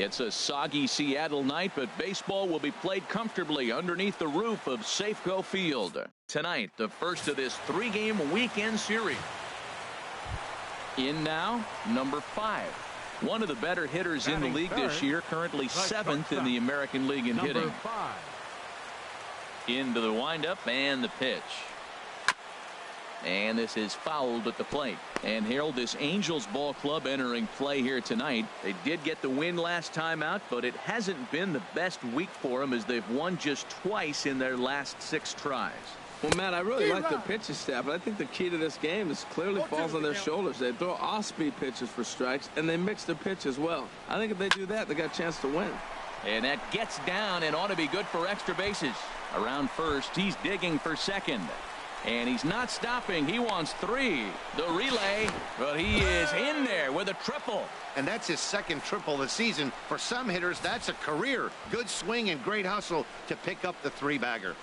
It's a soggy Seattle night, but baseball will be played comfortably underneath the roof of Safeco Field. Tonight, the first of this 3-game weekend series. In now, number 5. One of the better hitters in the league this year, currently 7th in the American League in hitting. Into the windup and the pitch. And this is fouled at the plate. And Harold, this Angels ball club entering play here tonight. They did get the win last time out, but it hasn't been the best week for them as they've won just twice in their last 6 tries. Well, Matt, I really like their pitching staff, but I think the key to this game is clearly falls on their shoulders. They throw off-speed pitches for strikes, and they mix their pitch as well. I think if they do that, they got a chance to win. And that gets down and ought to be good for extra bases. Around first, he's digging for second. And he's not stopping. He wants 3. The relay, but he is in there with a triple. And that's his second triple of the season. For some hitters, that's a career. Good swing and great hustle to pick up the 3-bagger.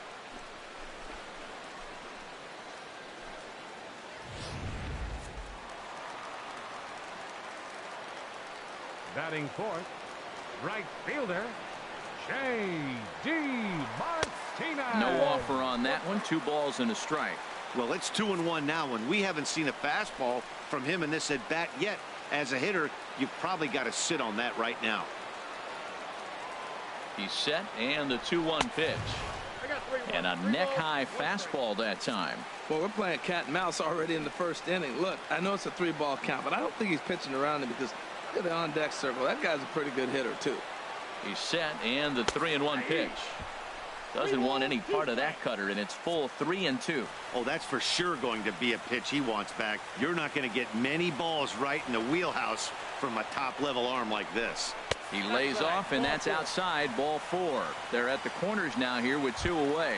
Batting fourth, right fielder, J.D. Martinez. No offer on that one. 2 balls and a strike. Well, it's 2-1 now, and we haven't seen a fastball from him in this at bat yet. As a hitter, you've probably got to sit on that right now. He's set, and the 2-1 pitch. And a neck-high fastball that time. Well, we're playing cat and mouse already in the first inning. Look, I know it's a 3-ball count, but I don't think he's pitching around him because look at the on-deck circle. That guy's a pretty good hitter, too. He's set, and the 3-1 pitch. Doesn't want any part of that cutter, and it's full 3-2. Oh, that's for sure going to be a pitch he wants back. You're not going to get many balls right in the wheelhouse from a top-level arm like this. He lays off, and that's outside. Ball 4. They're at the corners now here with 2 away.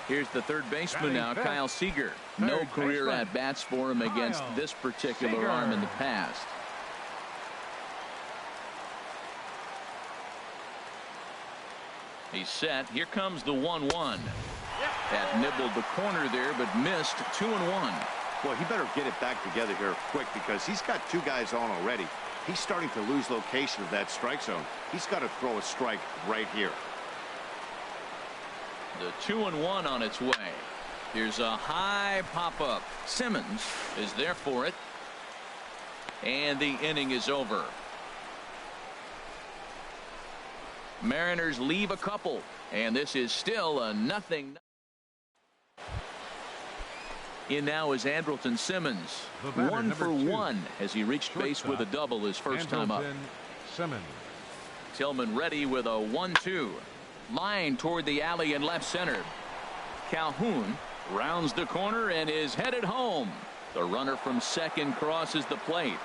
Here's the third baseman now, Kyle Seager. No career at-bats for him against this particular arm in the past. He's set. Here comes the 1-1. That nibbled the corner there, but missed. 2-1. Boy, he better get it back together here quick because he's got 2 guys on already. He's starting to lose location of that strike zone. He's got to throw a strike right here. The 2-1 on its way. Here's a high pop-up. Simmons is there for it. And the inning is over. Mariners leave a couple, and this is still a 0-0. In now is Andrelton Simmons. 1 for 1 as he reached base with a double his first time up. Simmons. Tillman ready with a 1-2. Line toward the alley in left center. Calhoun rounds the corner and is headed home. The runner from second crosses the plate.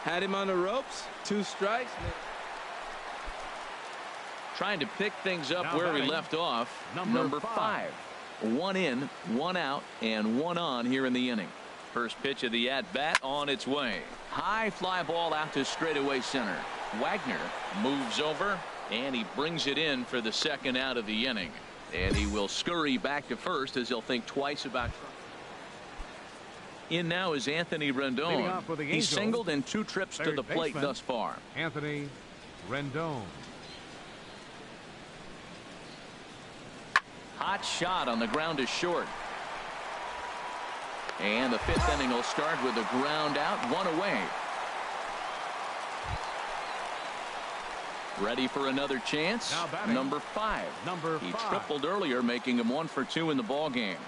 Had him on the ropes. 2 strikes. Trying to pick things up where he left off. Number 5. 1 in, 1 out, and 1 on here in the inning. First pitch of the at-bat on its way. High fly ball out to straightaway center. Wagner moves over, and he brings it in for the second out of the inning. And he will scurry back to first as he'll think twice about. In now is Anthony Rendon. He's singled in 2 trips to the plate thus far. Anthony Rendon. Hot shot on the ground is short. And the 5th inning will start with a ground out, 1 away. Ready for another chance. Number 5. He tripled earlier, making him 1 for 2 in the ball game.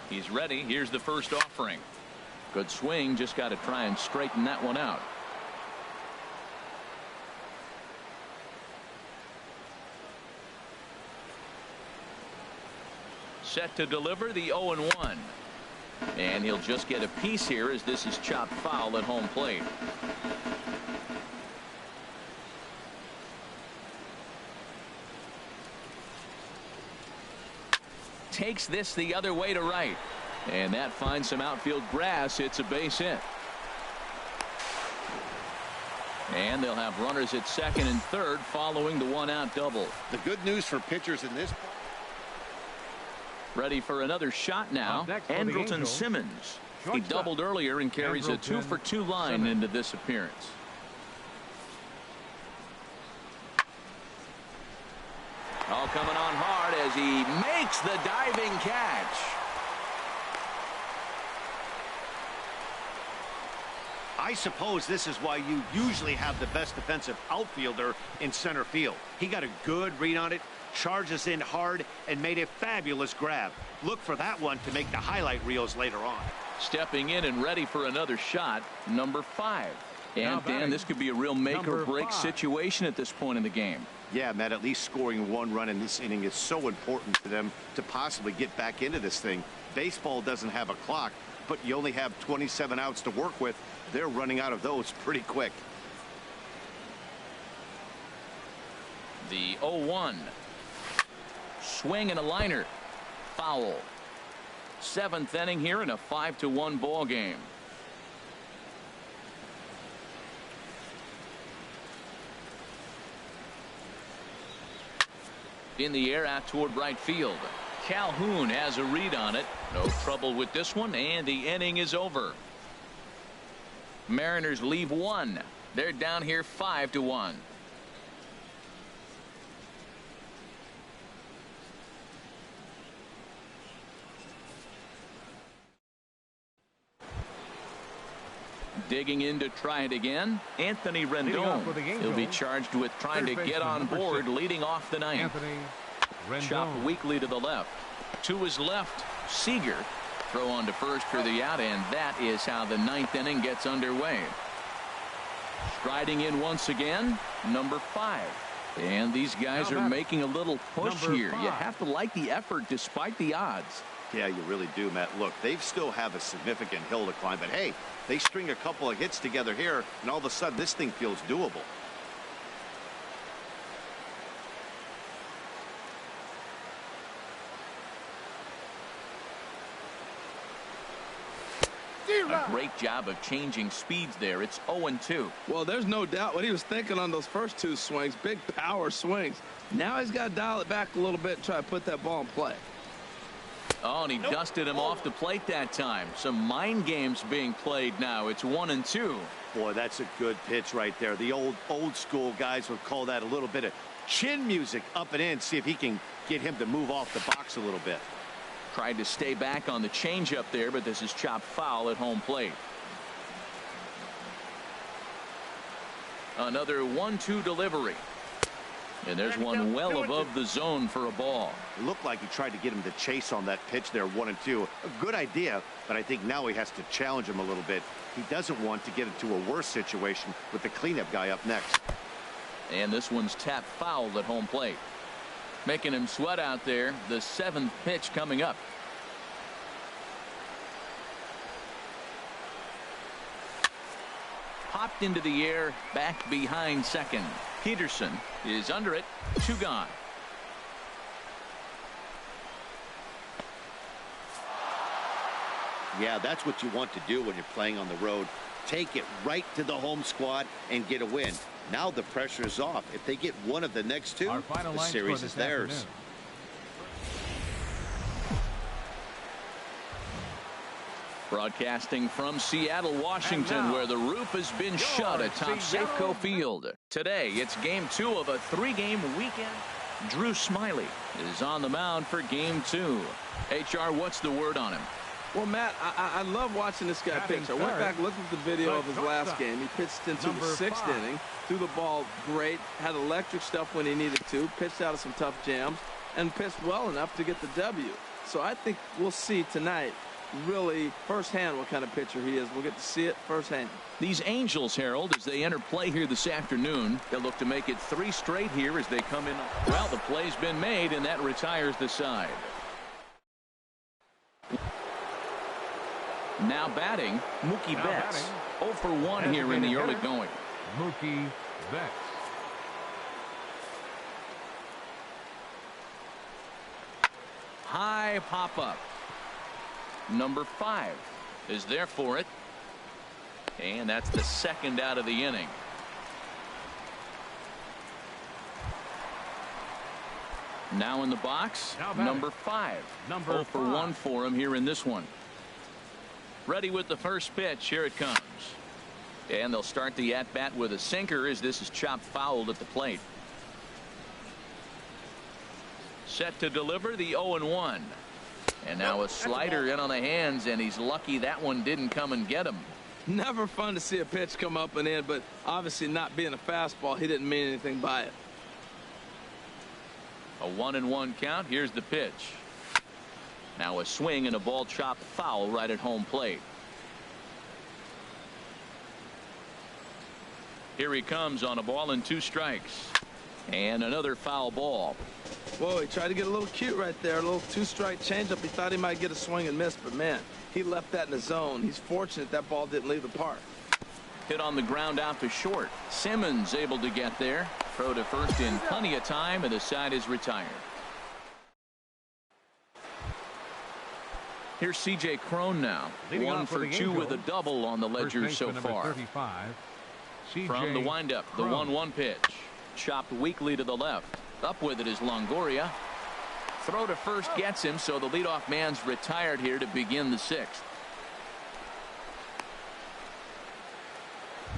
He's ready. Here's the first offering. Good swing. Just got to try and straighten that one out. Set to deliver the 0-1. And he'll just get a piece here as this is chopped foul at home plate. Takes this the other way to right. And that finds some outfield grass. It's a base hit. And they'll have runners at second and third following the 1-out double. The good news for pitchers in this Ready for another shot now. Andrelton Simmons. He doubled earlier and carries a 2-for-2 line into this appearance. All coming on hard as he makes the diving catch. I suppose this is why you usually have the best defensive outfielder in center field. He got a good read on it, charges in hard, and made a fabulous grab. Look for that one to make the highlight reels later on. Stepping in and ready for another shot, number 5. And Dan, this could be a real make or break situation at this point in the game. Yeah, Matt, at least scoring one run in this inning is so important to them to possibly get back into this thing. Baseball doesn't have a clock, but you only have 27 outs to work with. They're running out of those pretty quick. The 0-1. Swing and a liner. Foul. 7th inning here in a 5-1 ball game. In the air out toward right field. Calhoun has a read on it. No trouble with this one, and the inning is over. Mariners leave 1. They're down here 5-1. Digging in to try it again, Anthony Rendon. He'll be charged with trying to get on board leading off the ninth. Chop weakly to the left. To his left, Seager. Throw on to first for the out, and that is how the 9th inning gets underway. Striding in once again, number 5. And these guys are making a little push here. You have to like the effort despite the odds. Yeah, you really do, Matt. Look, they still have a significant hill to climb, but hey, they string a couple of hits together here, and all of a sudden this thing feels doable. A great job of changing speeds there. It's 0-2. Well, there's no doubt what he was thinking on those first 2 swings. Big power swings. Now he's got to dial it back a little bit and try to put that ball in play. Oh, and he dusted him off the plate that time. Some mind games being played now. It's 1-2. Boy, that's a good pitch right there. The old school guys would call that a little bit of chin music up and in. See if he can get him to move off the box a little bit. Tried to stay back on the changeup there, but this is chopped foul at home plate. Another 1-2 delivery. And there's one well above the zone for a ball. It looked like he tried to get him to chase on that pitch there, 1-2. A good idea, but I think now he has to challenge him a little bit. He doesn't want to get into a worse situation with the cleanup guy up next. And this one's tapped foul at home plate. Making him sweat out there. The 7th pitch coming up. Popped into the air, back behind second. Peterson is under it. 2 gone. Yeah, that's what you want to do when you're playing on the road. Take it right to the home squad and get a win. Now the pressure is off. If they get one of the next 2, the series is theirs. Broadcasting from Seattle, Washington, where the roof has been shut atop Safeco Field. Today, it's game 2 of a 3-game weekend. Drew Smyly is on the mound for game 2. HR, what's the word on him? Well, Matt, I love watching this guy pitch. I went back, looked at the video of his last game. He pitched into the 6th inning, threw the ball great, had electric stuff when he needed to, pitched out of some tough jams, and pitched well enough to get the W. So I think we'll see tonight really firsthand what kind of pitcher he is. We'll get to see it firsthand. These Angels, Harold, as they enter play here this afternoon, they'll look to make it 3 straight here as they come in. Well, the play's been made, and that retires the side. Now batting, Mookie Betts. 0 for 1 here in the early going. Mookie Betts. High pop up. Number 5 is there for it. And that's the 2nd out of the inning. Now in the box, number 5. 0 for 1 for him here in this one. Ready with the first pitch. Here it comes. And they'll start the at-bat with a sinker as this is chopped foul at the plate. Set to deliver the 0-1. And now a slider in on the hands, and he's lucky that one didn't come and get him. Never fun to see a pitch come up and in, but obviously not being a fastball, he didn't mean anything by it. A 1-1 count. Here's the pitch. Now a swing and a ball chopped foul right at home plate. Here he comes on a ball and 2 strikes. And another foul ball. Whoa, he tried to get a little cute right there. A little 2-strike changeup. He thought he might get a swing and miss, but man, he left that in the zone. He's fortunate that ball didn't leave the park. Hit on the ground out to short. Simmons able to get there. Throw to first in plenty of time, and the side is retired. Here's C.J. Cron now. 1 for 2 with a double on the ledger so far. From the windup, the 1-1 pitch. Chopped weakly to the left. Up with it is Longoria. Throw to first gets him, so the leadoff man's retired here to begin the 6th.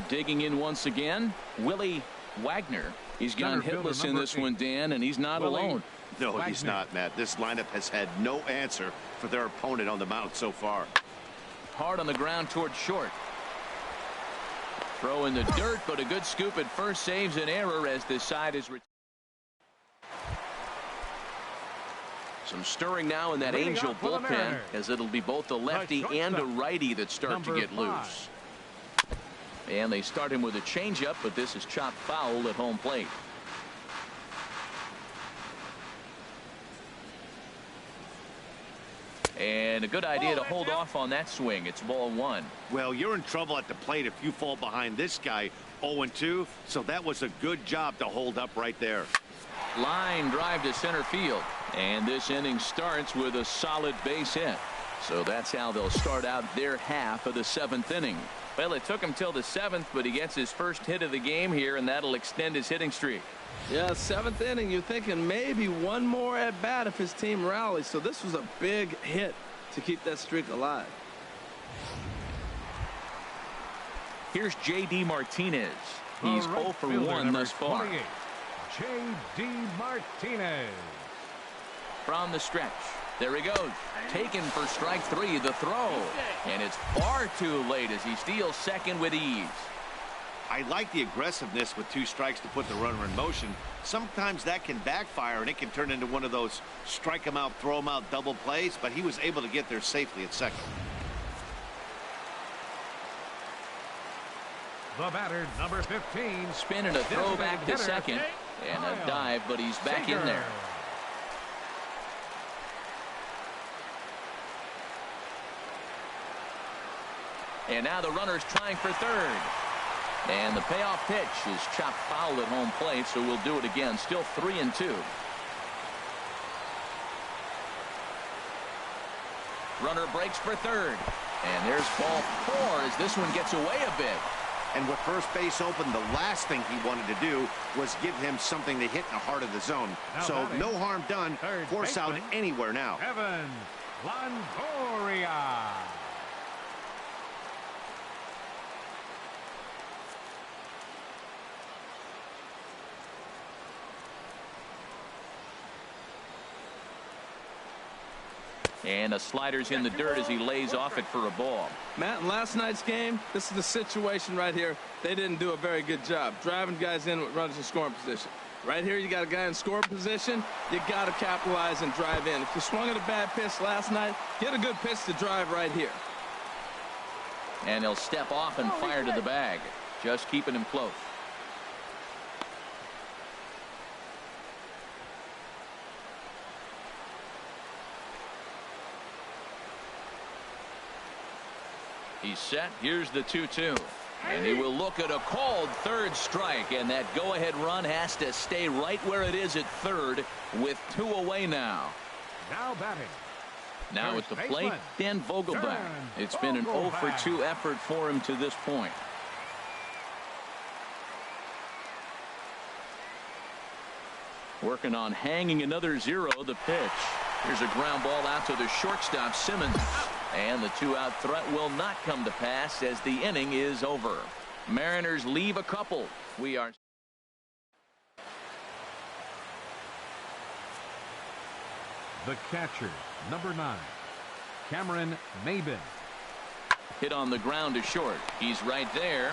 Digging in once again, Willie Wagner. He's gone hitless in this one, Dan, and he's not alone. No, he's not, Matt. This lineup has had no answer for their opponent on the mound so far. Hard on the ground toward short. Throw in the dirt, but a good scoop at first saves an error as this side is retired. Some stirring now in that Angel bullpen, as it'll be both a lefty and a righty that start to get loose. And they start him with a changeup, but this is chopped foul at home plate. And a good idea to hold off on that swing. It's ball 1. Well, you're in trouble at the plate if you fall behind this guy 0-2, so that was a good job to hold up right there. Line drive to center field, and this inning starts with a solid base hit. So that's how they'll start out their half of the 7th inning. Well, it took him till the 7th, but he gets his first hit of the game here, and that'll extend his hitting streak. Yeah, 7th inning, you're thinking maybe one more at bat if his team rallies. So this was a big hit to keep that streak alive. Here's J.D. Martinez. He's 0 for 1 thus far. J.D. Martinez. From the stretch. There he goes. Taken for strike 3. The throw. And it's far too late as he steals second with ease. I like the aggressiveness with 2 strikes to put the runner in motion. Sometimes that can backfire, and it can turn into one of those strike him out, throw him out double plays, but he was able to get there safely at second. The batter, number 15. Spin and a throw back to second. And a dive, but he's back in there. And now the runner's trying for third. And the payoff pitch is chopped foul at home plate, so we'll do it again. Still 3-2. Runner breaks for third. And there's ball 4 as this one gets away a bit. And with first base open, the last thing he wanted to do was give him something to hit in the heart of the zone. So no harm done. Force out anywhere now. Evan Longoria. And a slider's in the dirt as he lays off it for a ball. Matt, in last night's game, this is the situation right here. They didn't do a very good job driving guys in with runners in scoring position. Right here, you got a guy in scoring position. You got to capitalize and drive in. If you swung at a bad pitch last night, get a good pitch to drive right here. And he'll step off and fire to the bag. Just keeping him close. He's set. Here's the 2-2. And he will look at a called third strike. And that go-ahead run has to stay right where it is at third with 2 away now. Now batting. Now at the plate, Dan Vogelbach. It's been an 0 for 2 effort for him to this point. Working on hanging another 0. The pitch. Here's a ground ball out to the shortstop, Simmons. And the 2-out threat will not come to pass as the inning is over. Mariners leave a couple. We are. The catcher, number 9, Cameron Maybin. Hit on the ground to short. He's right there.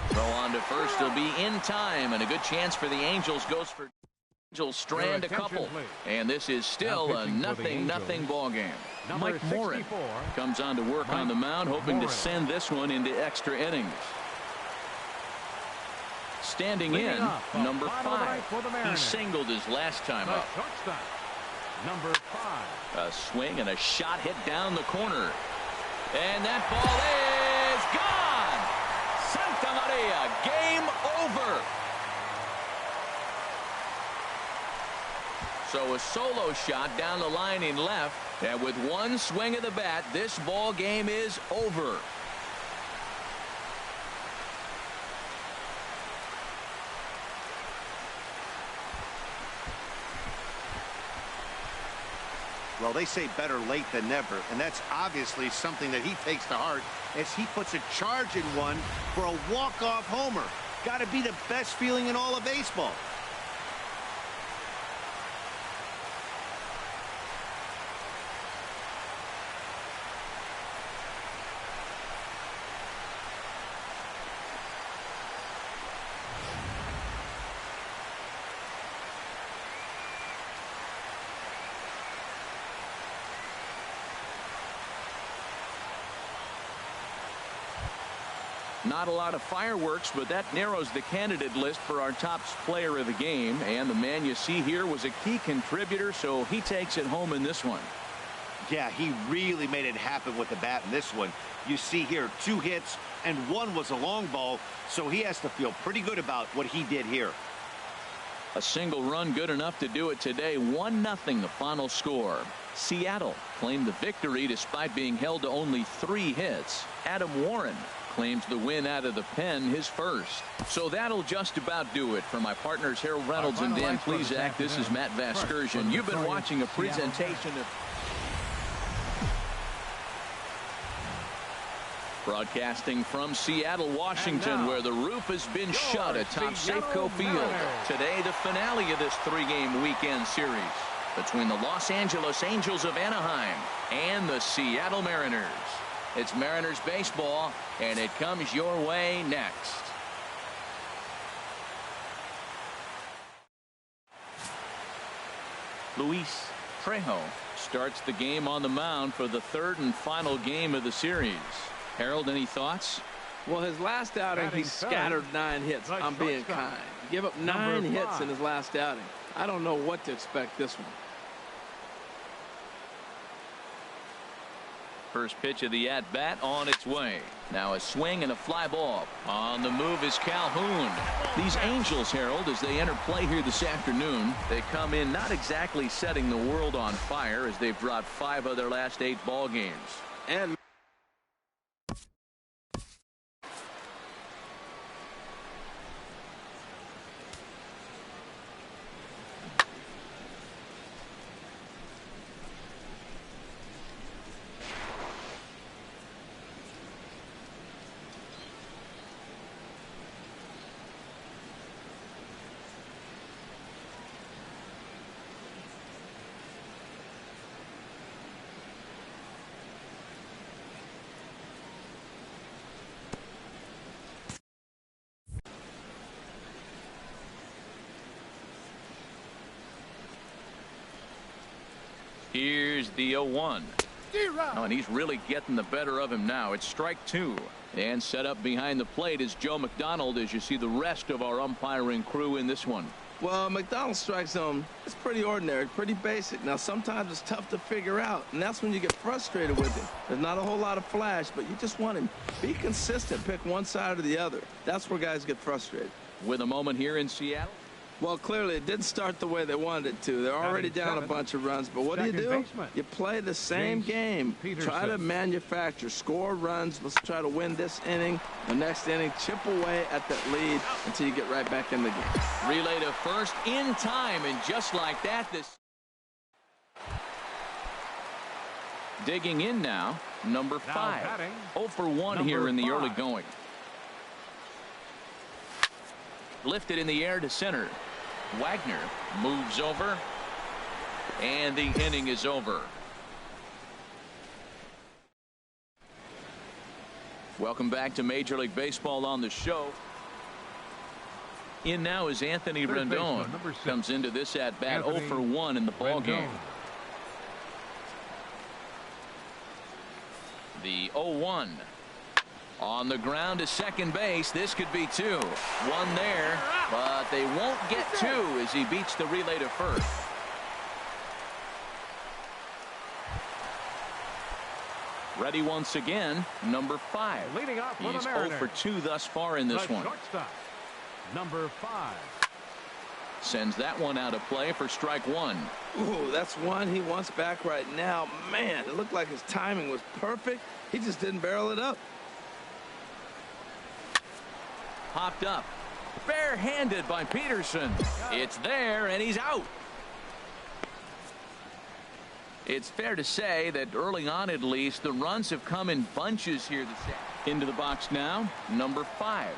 Throw on to first. He'll be in time, and a good chance for the Angels. Goes for Angels strand a couple. And this is still a 0-0 ball game. Mike Morin comes on to work on the mound, hoping to send this one into extra innings. Standing in, number 5. He singled his last time up. Number 5. A swing and a shot hit down the corner. And that ball is gone. Santa Maria, game over. So a solo shot down the line in left. And with one swing of the bat, this ball game is over. Well, they say better late than never, and that's obviously something that he takes to heart as he puts a charge in one for a walk-off homer. Got to be the best feeling in all of baseball. Not a lot of fireworks, but that narrows the candidate list for our top player of the game. And the man you see here was a key contributor, so he takes it home in this one. Yeah, he really made it happen with the bat in this one. You see here 2 hits, and 1 was a long ball, so he has to feel pretty good about what he did here. A single run good enough to do it today. 1-0 the final score. Seattle claimed the victory despite being held to only 3 hits. Adam Warren claims the win out of the pen, his first. So that'll just about do it. For my partners Harold Reynolds and Dan Plesac, this is Matt Vasgersian. You've been watching a presentation of broadcasting from Seattle, Washington, where the roof has been shut atop Safeco Field. Today, the finale of this 3-game weekend series between the Los Angeles Angels of Anaheim and the Seattle Mariners. It's Mariners baseball, and it comes your way next. Luis Trejo starts the game on the mound for the 3rd and final game of the series. Harold, any thoughts? Well, his last outing, he scattered 9 hits. I'm being kind. Give up 9 hits in his last outing. I don't know what to expect this one. First pitch of the at-bat on its way. Now a swing and a fly ball. On the move is Calhoun. These Angels, Harold, as they enter play here this afternoon, they come in not exactly setting the world on fire as they've dropped 5 of their last 8 ball games. And here's the 0-1. Oh, and he's really getting the better of him now. It's strike 2. And set up behind the plate is Joe McDonald as you see the rest of our umpiring crew in this one. well, McDonald strike zone, it's pretty ordinary, pretty basic. Now, sometimes it's tough to figure out, and that's when you get frustrated with him. There's not a whole lot of flash, but you just want him. Be consistent. Pick one side or the other. That's where guys get frustrated. With a moment here in Seattle. Well, clearly it didn't start the way they wanted it to. They're already down a bunch of runs, but what do? You play the same game. Try to manufacture, score runs. Let's try to win this inning. The next inning, chip away at that lead until you get right back in the game. Relay to first in time, and just like that, this digging in now, number 5. 0 for 1 here in the early going. Lifted in the air to center. Wagner moves over, and the inning is over. Welcome back to Major League Baseball on the show. In now is Anthony Rendon. Comes into this at bat 0 for 1 in the ball game. The 0-1. On the ground to second base. This could be 2. 1 there, but they won't get 2 as he beats the relay to first. Ready once again, number 5. Leading off for He's the Mariners. 0 for 2 thus far in this one. Shortstop, number 5. Sends that one out of play for strike 1. Ooh, that's one he wants back right now. Man, it looked like his timing was perfect. He just didn't barrel it up. Popped up. Barehanded by Peterson. It's there, and he's out. It's fair to say that early on, at least, the runs have come in bunches here. Into the box now, number 5.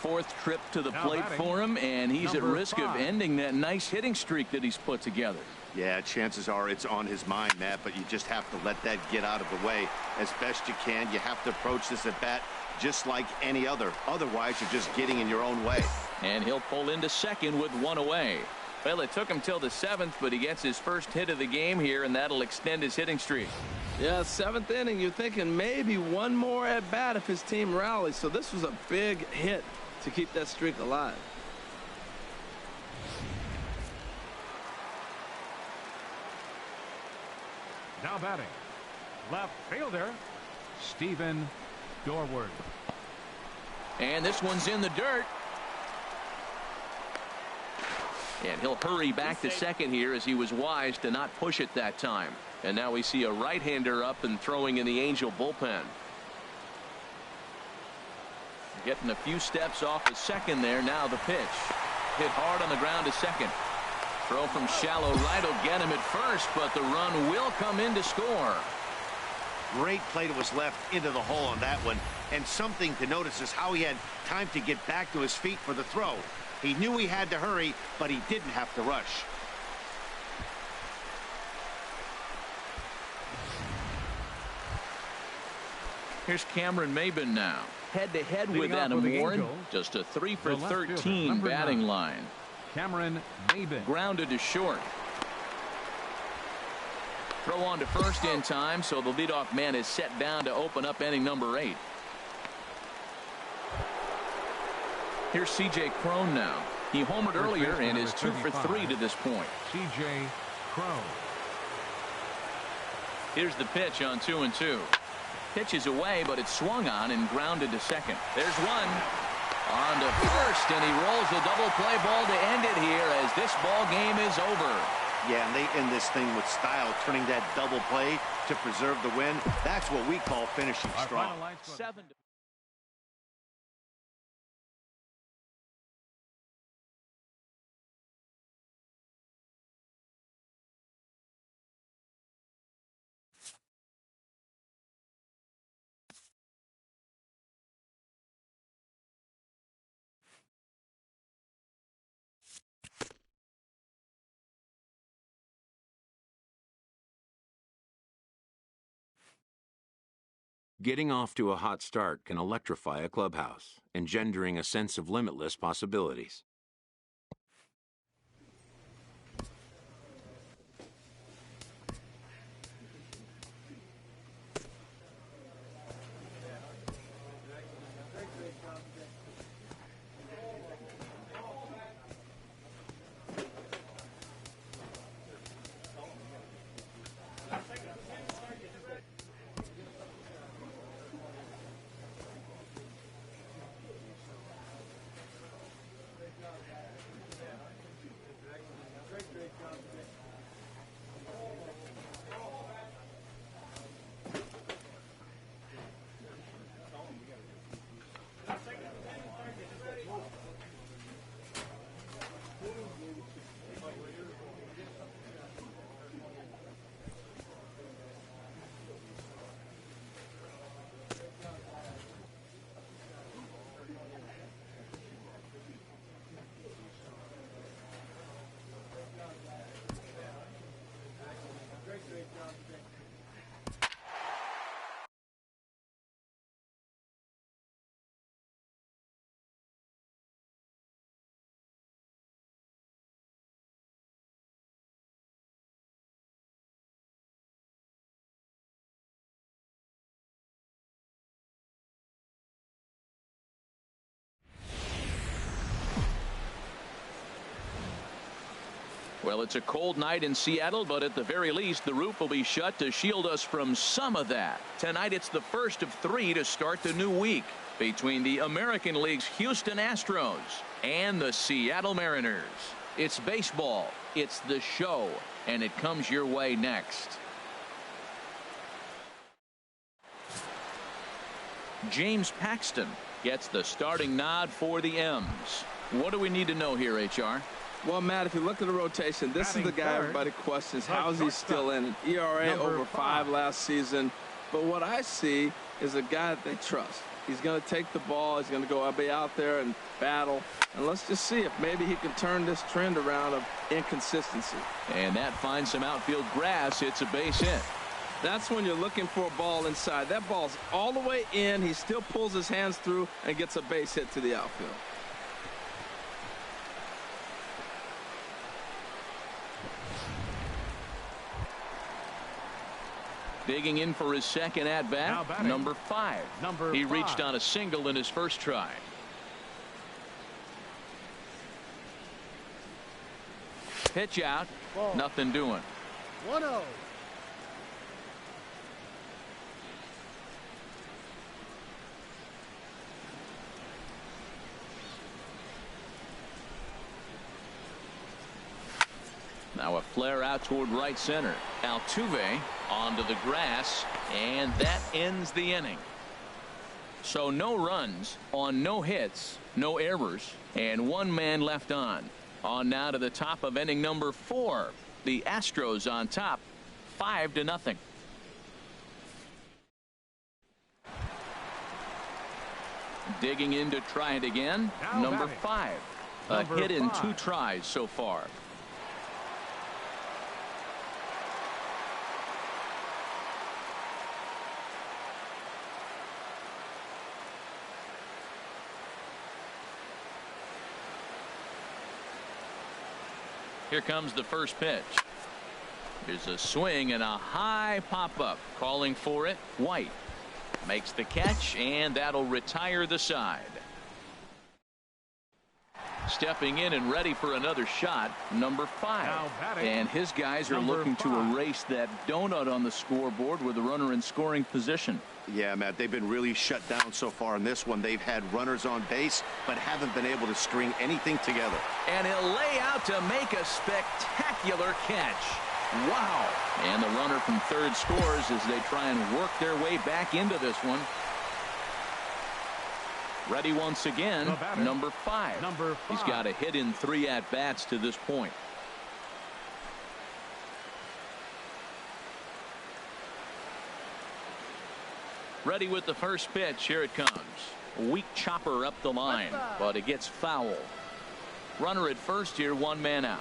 4th trip to the plate for him, and he's at risk of ending that nice hitting streak that he's put together. Yeah, chances are it's on his mind, Matt, but you just have to let that get out of the way as best you can. You have to approach this at bat just like any other. Otherwise, you're just getting in your own way. And he'll pull into second with 1 away. Well, it took him till the 7th, but he gets his first hit of the game here, and that'll extend his hitting streak. Yeah, 7th inning, you're thinking maybe one more at bat if his team rallies. So this was a big hit to keep that streak alive. Now batting, left fielder, Stephen Dorward. And this one's in the dirt. And he'll hurry back to second here as he was wise to not push it that time. And now we see a right-hander up and throwing in the Angel bullpen. Getting a few steps off the second there. Now the pitch. Hit hard on the ground to second. Throw from shallow right will get him at first, but the run will come in to score. Great play that was left into the hole on that one. And something to notice is how he had time to get back to his feet for the throw. He knew he had to hurry, but he didn't have to rush. Here's Cameron Maybin now. Head-to-head with Adam Warren. Just a 3 for 13 batting line. Cameron Maybin. Grounded to short. Throw on to first in time, so the leadoff man is set down to open up inning number 8. Here's C.J. Cron now. He homered earlier and is 2 for 3 to this point. C.J. Cron. Here's the pitch on 2-2. Pitch is away, but it's swung on and grounded to second. There's one. On to first, and he rolls the double play ball to end it here as this ball game is over. Yeah, and they end this thing with style, turning that double play to preserve the win. That's what we call finishing strong. 7 to Getting off to a hot start can electrify a clubhouse, engendering a sense of limitless possibilities. Well, it's a cold night in Seattle, but at the very least, the roof will be shut to shield us from some of that. Tonight, it's the first of 3 to start the new week between the American League's Houston Astros and the Seattle Mariners. It's baseball, it's the show, and it comes your way next. James Paxton gets the starting nod for the M's. What do we need to know here, HR? Well, Matt, if you look at the rotation, this is the guy everybody questions. How is he still in it? ERA over 5 last season. But what I see is a guy that they trust. He's going to take the ball. He's going to go be out there and battle. And let's just see if maybe he can turn this trend around of inconsistency. And that finds some outfield grass. It's a base hit. That's when you're looking for a ball inside. That ball's all the way in. He still pulls his hands through and gets a base hit to the outfield. Digging in for his second at-bat, number 5. He reached on a single in his first try. Pitch out, nothing doing. 1-0. Now a flare out toward right center. Altuve onto the grass, and that ends the inning. So no runs on no hits, no errors, and 1 man left on. On now to the top of inning number 4. The Astros on top, 5-0. Digging in to try it again, number 5. A hit in 2 tries so far. Here comes the first pitch. There's a swing and a high pop-up. Calling for it, White. Makes the catch, and that'll retire the side. Stepping in and ready for another shot, number 5. And his guys are looking to erase that donut on the scoreboard with a runner in scoring position. Yeah, Matt, they've been really shut down so far in this one. They've had runners on base, but haven't been able to string anything together. And he'll lay out to make a spectacular catch. Wow. And the runner from third scores as they try and work their way back into this one. Ready once again, number 5. He's got a hit in 3 at-bats to this point. Ready with the first pitch. Here it comes. A weak chopper up the line, but it gets foul. Runner at first here, 1 man out.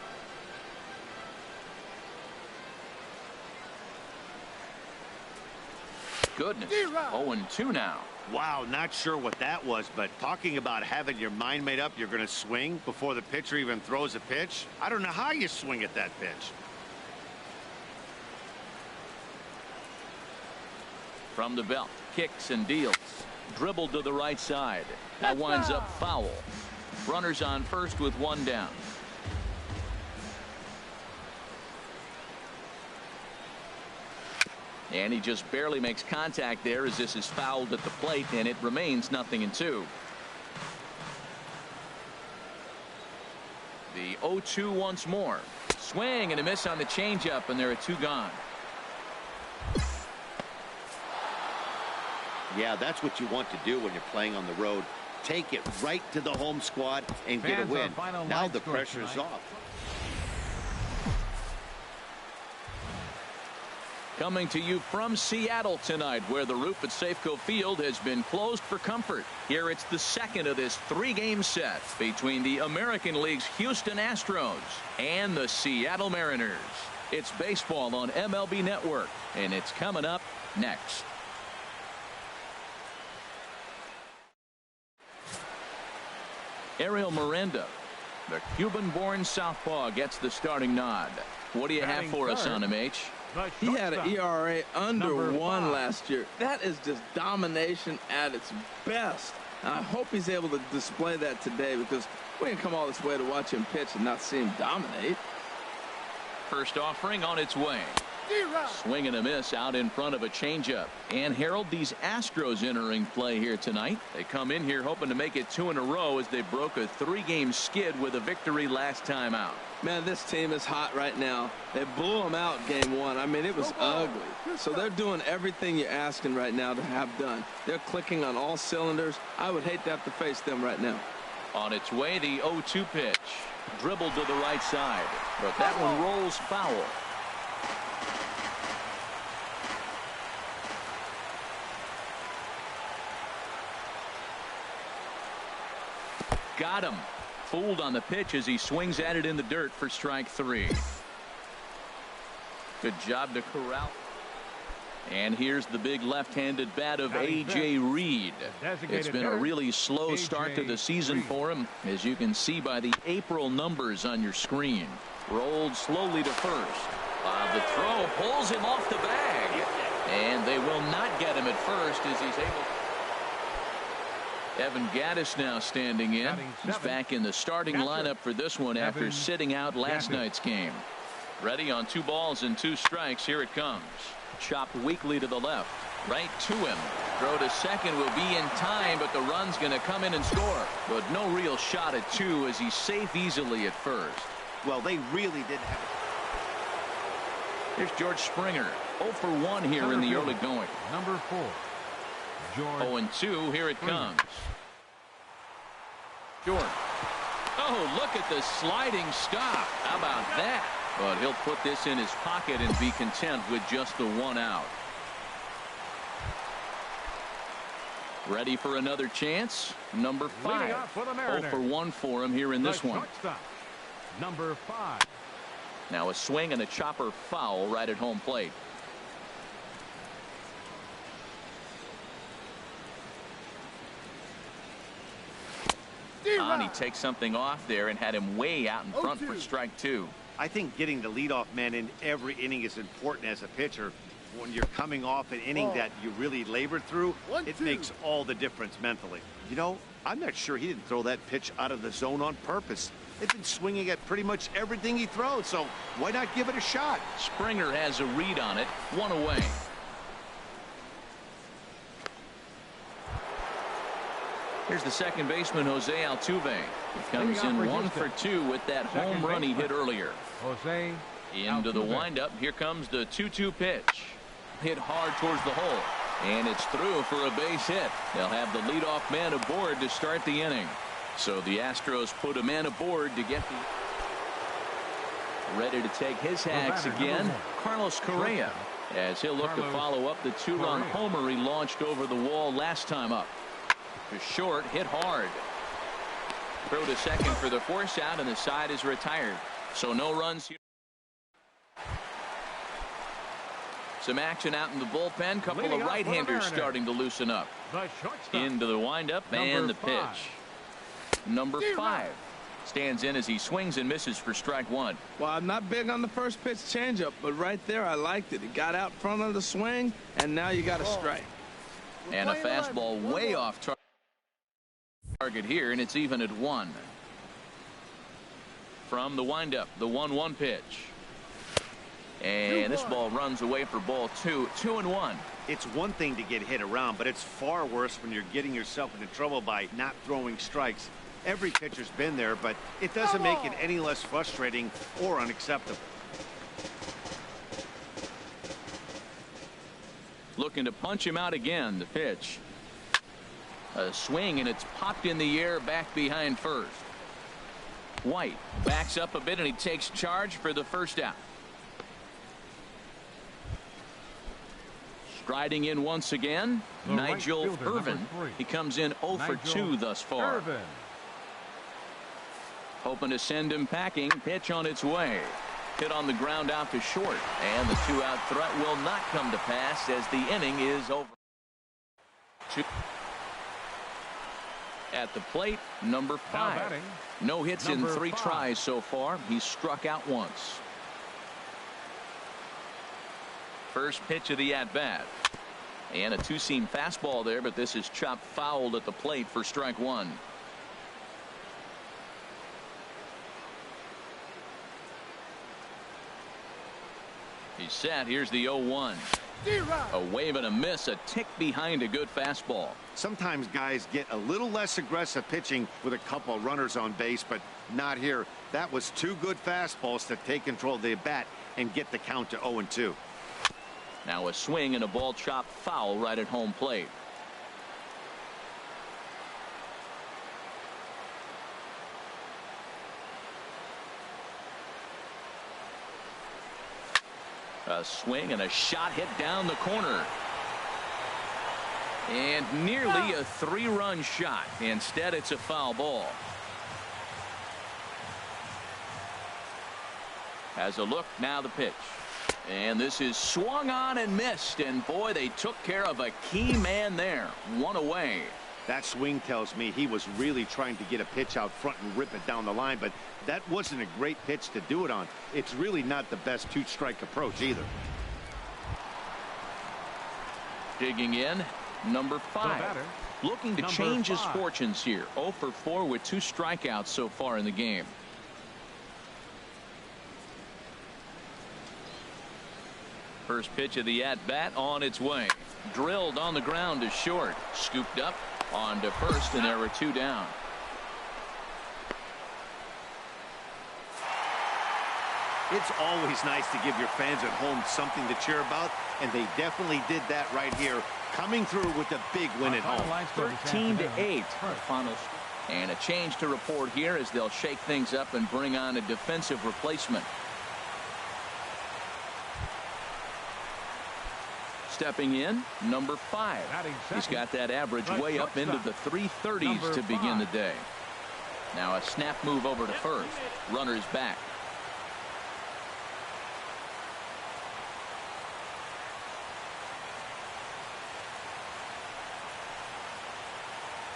Goodness. 0-2 now. Wow, not sure what that was, but talking about having your mind made up you're going to swing before the pitcher even throws a pitch. I don't know how you swing at that pitch. From the belt, kicks and deals. Dribbled to the right side. That winds up foul. Runners on first with 1 down. And he just barely makes contact there as this is fouled at the plate, and it remains 0-2. The 0-2 once more. Swing and a miss on the changeup, and there are 2 gone. Yeah, that's what you want to do when you're playing on the road. Take it right to the home squad and get a win. Now the pressure's off. Coming to you from Seattle tonight, where the roof at Safeco Field has been closed for comfort. Here it's the second of this 3-game set between the American League's Houston Astros and the Seattle Mariners. It's baseball on MLB Network, and it's coming up next. Ariel Miranda, the Cuban-born southpaw, gets the starting nod. What do you have for us on him, H? He had an ERA under 1 last year. That is just domination at its best. And I hope he's able to display that today, because we didn't come all this way to watch him pitch and not see him dominate. First offering on its way. Swing and a miss out in front of a changeup. And Harold, these Astros entering play here tonight. They come in here hoping to make it 2 in a row as they broke a 3-game skid with a victory last time out. Man, this team is hot right now. They blew them out game 1. I mean, it was ugly. So they're doing everything you're asking right now to have done. They're clicking on all cylinders. I would hate to have to face them right now. On its way, the 0-2 pitch. Dribbled to the right side, but that one rolls foul. Got him. Fooled on the pitch as he swings at it in the dirt for strike 3. Good job to corral. And here's the big left-handed bat of A.J. Reed. It's been a really slow start to the season for him, as you can see by the April numbers on your screen. Rolled slowly to first. The throw pulls him off the bag. And they will not get him at first as he's able. Evan Gattis now standing in. He's back in the starting lineup for this one after sitting out last night's game. Ready on 2 balls and 2 strikes. Here it comes. Chopped weakly to the left. Right to him. Throw to second will be in time, but the run's going to come in and score. But no real shot at 2 as he's safe easily at first. Well, they really did have. Here's George Springer. 0 for 1 here in the early going. Number 4. George. 0-2. Here it comes. George. Oh, look at the sliding stop. How about that? But he'll put this in his pocket and be content with just the 1 out. Ready for another chance. Number 5. 0 for 1 for him here in this one. Number 5. Now a swing and a chopper foul right at home plate. He takes something off there and had him way out in front for strike 2. I think getting the leadoff man in every inning is important as a pitcher. When you're coming off an inning that you really labored through, it makes all the difference mentally. You know, I'm not sure he didn't throw that pitch out of the zone on purpose. They've been swinging at pretty much everything he throws, so why not give it a shot? Springer has a read on it. 1 away. Here's the second baseman, Jose Altuve. He comes in 1 for 2 with that home run he hit earlier. Jose into the windup. Here comes the 2-2 pitch. Hit hard towards the hole. And it's through for a base hit. They'll have the leadoff man aboard to start the inning. So the Astros put a man aboard to get the. Ready to take his hacks again. Carlos Correa, as he'll look to follow up the 2-run homer he launched over the wall last time up. To short, hit hard. Throw to second for the force out, and the side is retired. So no runs here. Some action out in the bullpen. Couple of right-handers starting to loosen up. Into the windup and the pitch. Number 5 stands in as he swings and misses for strike 1. Well, I'm not big on the first pitch changeup, but right there I liked it. It got out front of the swing, and now you got a strike. And a fastball way off target here, and it's even at 1. From the windup, the 1-1 pitch. And this ball runs away for ball 2. 2-1. It's one thing to get hit around, but it's far worse when you're getting yourself into trouble by not throwing strikes. Every pitcher's been there, but it doesn't make it any less frustrating or unacceptable. Looking to punch him out again. The pitch. A swing, and it's popped in the air back behind first. White backs up a bit, and he takes charge for the first out. Striding in once again, Nigel Irvin. He comes in 0 for 2 thus far. Hoping to send him packing. Pitch on its way. Hit on the ground out to short, and the 2-out threat will not come to pass as the inning is over. At the plate, number 5. No hits in 3 tries so far. He's struck out once. First pitch of the at-bat. And a 2-seam fastball there, but this is chopped fouled at the plate for strike 1. He's set. Here's the 0-1. A wave and a miss, a tick behind a good fastball. Sometimes guys get a little less aggressive pitching with a couple of runners on base, but not here. That was two good fastballs to take control of the bat and get the count to 0-2. Now a swing and a ball chopped foul right at home plate. A swing and a shot hit down the corner. And nearly a 3-run shot. Instead, it's a foul ball. Has a look, now the pitch. And this is swung on and missed. And boy, they took care of a key man there. One away. That swing tells me he was really trying to get a pitch out front and rip it down the line, but that wasn't a great pitch to do it on. It's really not the best two-strike approach either. Digging in, number 5. Looking to change his fortunes here. 0 for 4 with 2 strikeouts so far in the game. First pitch of the at-bat on its way. Drilled on the ground to short. Scooped up on to first, and there were 2 down. It's always nice to give your fans at home something to cheer about, and they definitely did that right here, coming through with a big win at home. 13-8. And a change to report here as they'll shake things up and bring on a defensive replacement. Stepping in, number 5. He's got that average way up into the 330s to begin the day. Now a snap move over to first. Runner's back.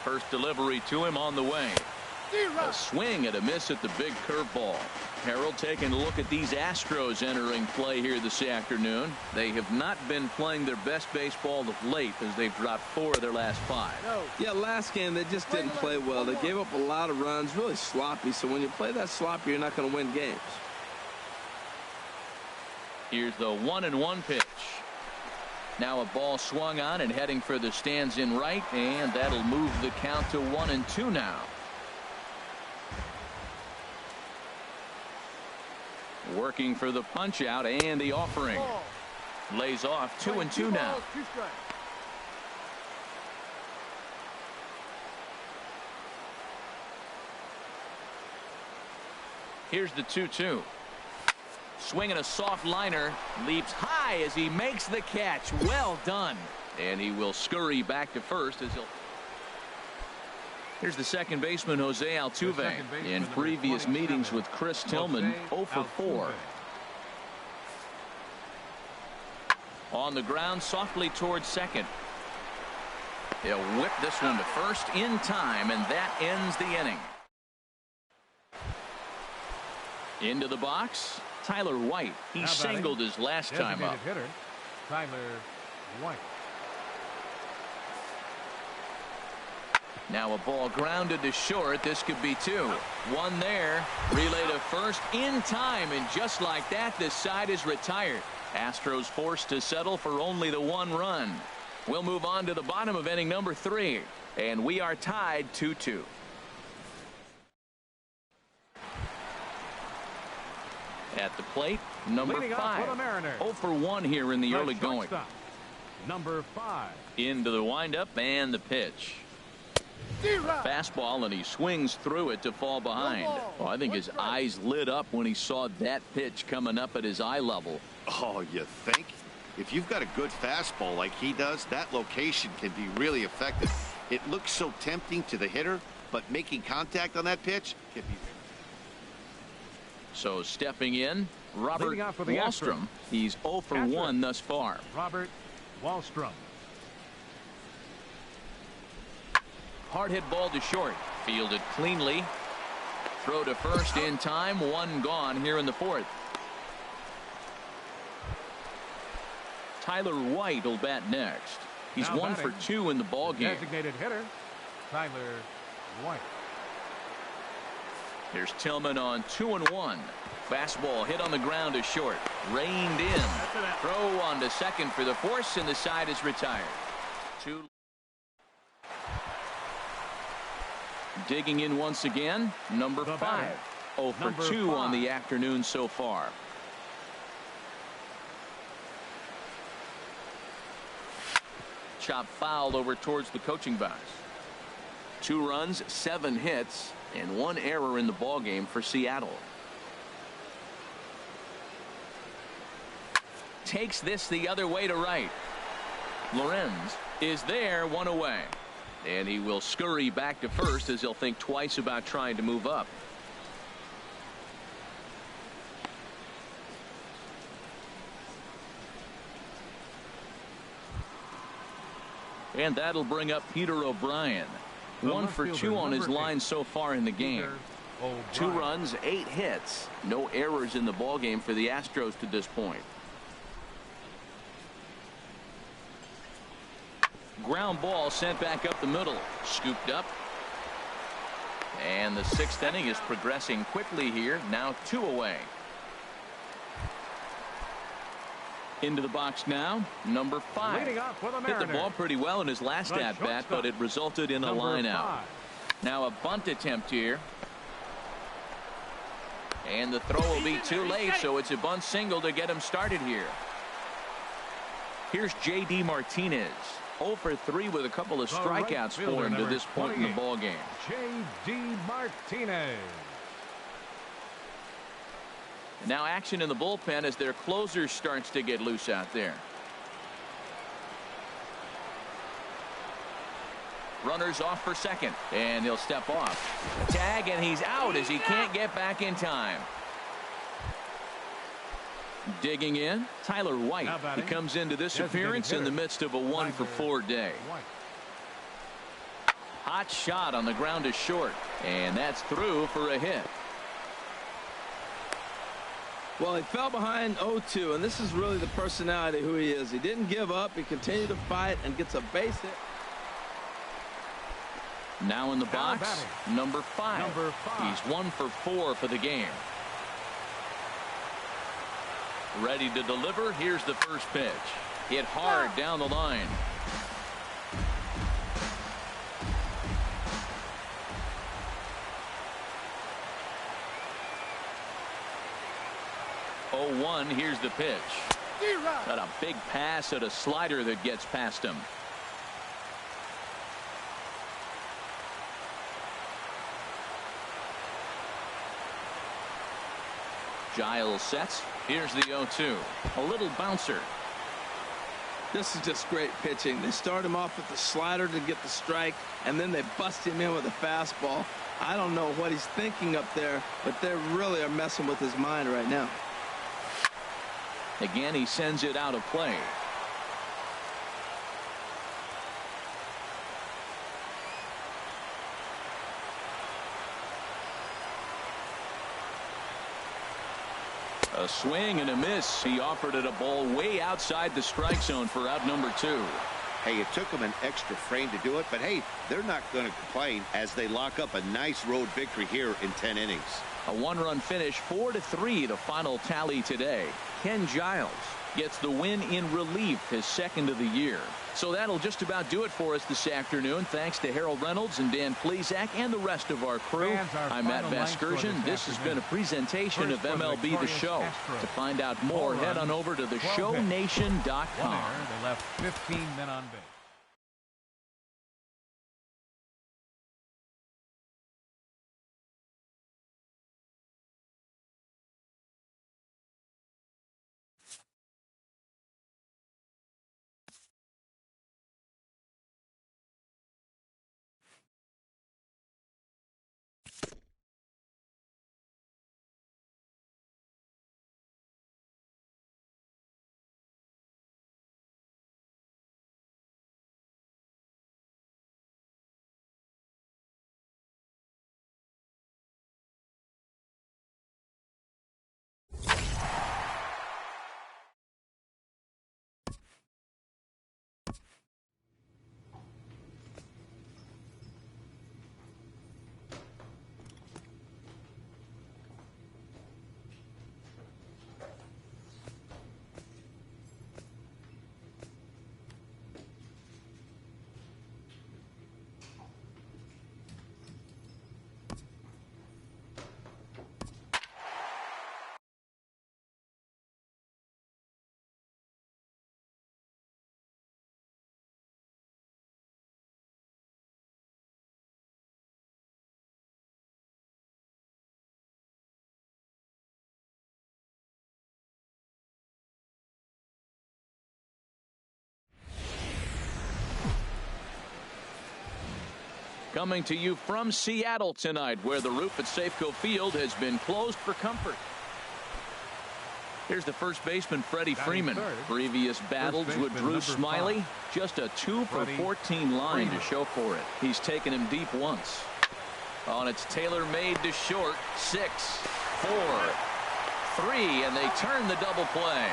First delivery to him on the way. A swing and a miss at the big curveball. Harold taking a look at these Astros entering play here this afternoon. They have not been playing their best baseball of late as they've dropped 4 of their last 5. Yeah, last game they just didn't play well. They gave up a lot of runs, really sloppy. So when you play that sloppy, you're not going to win games. Here's the 1-1 pitch. Now a ball swung on and heading for the stands in right, and that'll move the count to 1-2 now. Working for the punch out and the offering. Lays off 2-2 now. Here's the 2-2. Swinging a soft liner, leaps high as he makes the catch. Well done. And he will scurry back to first as he'll. Here's the second baseman, Jose Altuve. In previous meetings with Chris Tillman, 0 for 4. On the ground, softly towards second. He'll whip this one to first in time, and that ends the inning. Into the box, Tyler White. He singled his last time up. Hitter, Tyler White. Now a ball grounded to short. This could be 2. 1 there. Relay to first in time, and just like that, the side is retired. Astros forced to settle for only the 1 run. We'll move on to the bottom of inning number 3, and we are tied 2-2. At the plate, number 5. 0 for 1 here in the early going. Number 5. Into the windup and the pitch. Fastball, and he swings through it to fall behind. Oh, I think his eyes lit up when he saw that pitch coming up at his eye level. Oh, you think? If you've got a good fastball like he does, that location can be really effective. It looks so tempting to the hitter, but making contact on that pitch can be. So stepping in, Robert Wallstrom. He's 0 for 1 thus far. Robert Wallstrom. Hard hit ball to short. Fielded cleanly. Throw to first in time. 1 gone here in the 4th. Tyler White will bat next. He's now 1 for 2 in the ball game. Designated hitter, Tyler White. Here's Tillman on 2-1. Fastball hit on the ground is short. Reined in. Throw on to second for the force, and the side is retired. Digging in once again, number 5. 0 for 2 on the afternoon so far. Chop fouled over towards the coaching box. 2 runs, 7 hits, and 1 error in the ballgame for Seattle. Takes this the other way to right. Lorenz is there, 1 away. And he will scurry back to first as he'll think twice about trying to move up. And that'll bring up Peter O'Brien. 1 for 2 on his line so far in the game. 2 runs, 8 hits. No errors in the ballgame for the Astros to this point. Ground ball sent back up the middle. Scooped up. And the 6th inning is progressing quickly here. Now 2 away. Into the box now, number 5. Hit the ball pretty well in his last at-bat, but it resulted in a line out. Now a bunt attempt here. And the throw will be too late, so it's a bunt single to get him started here. Here's J.D. Martinez. 0 for 3 with a couple of strikeouts for him to this point in the ballgame. J.D. Martinez. Now action in the bullpen as their closer starts to get loose out there. Runners off for second, and he'll step off. Tag, and he's out as he can't get back in time. Digging in, Tyler White. He comes into this appearance in the midst of a 1 for 4 day. Hot shot on the ground is short, and that's through for a hit. Well, he fell behind 0-2, and this is really the personality who he is. He didn't give up. He continued to fight and gets a base hit. Now in the box, number 5. He's 1 for 4 for the game. Ready to deliver. Here's the first pitch. Hit hard down the line. Oh, 1. Here's the pitch. Got a big pass at a slider that gets past him. Giles sets. Here's the 0-2. A little bouncer. This is just great pitching. They start him off with the slider to get the strike, and then they bust him in with a fastball. I don't know what he's thinking up there, but they really are messing with his mind right now. Again, he sends it out of play. A swing and a miss. He offered it a ball way outside the strike zone for out number 2. Hey, it took them an extra frame to do it, but hey, they're not going to complain as they lock up a nice road victory here in 10 innings. A 1-run finish, 4-3, the final tally today. Ken Giles gets the win in relief, his 2nd of the year. So that'll just about do it for us this afternoon. Thanks to Harold Reynolds and Dan Plesac and the rest of our crew. I'm Matt Vasgersian. This has been a presentation of MLB The Show. To find out more, head on over to theshownation.com. They left 15 men on base. Coming to you from Seattle tonight, where the roof at Safeco Field has been closed for comfort. Here's the first baseman, Freddie Freeman. Previous battles with Drew Smyly. Just a 2 for 14 line to show for it. He's taken him deep once. On it's tailor-made to short. 6, 4, 3, and they turn the double play.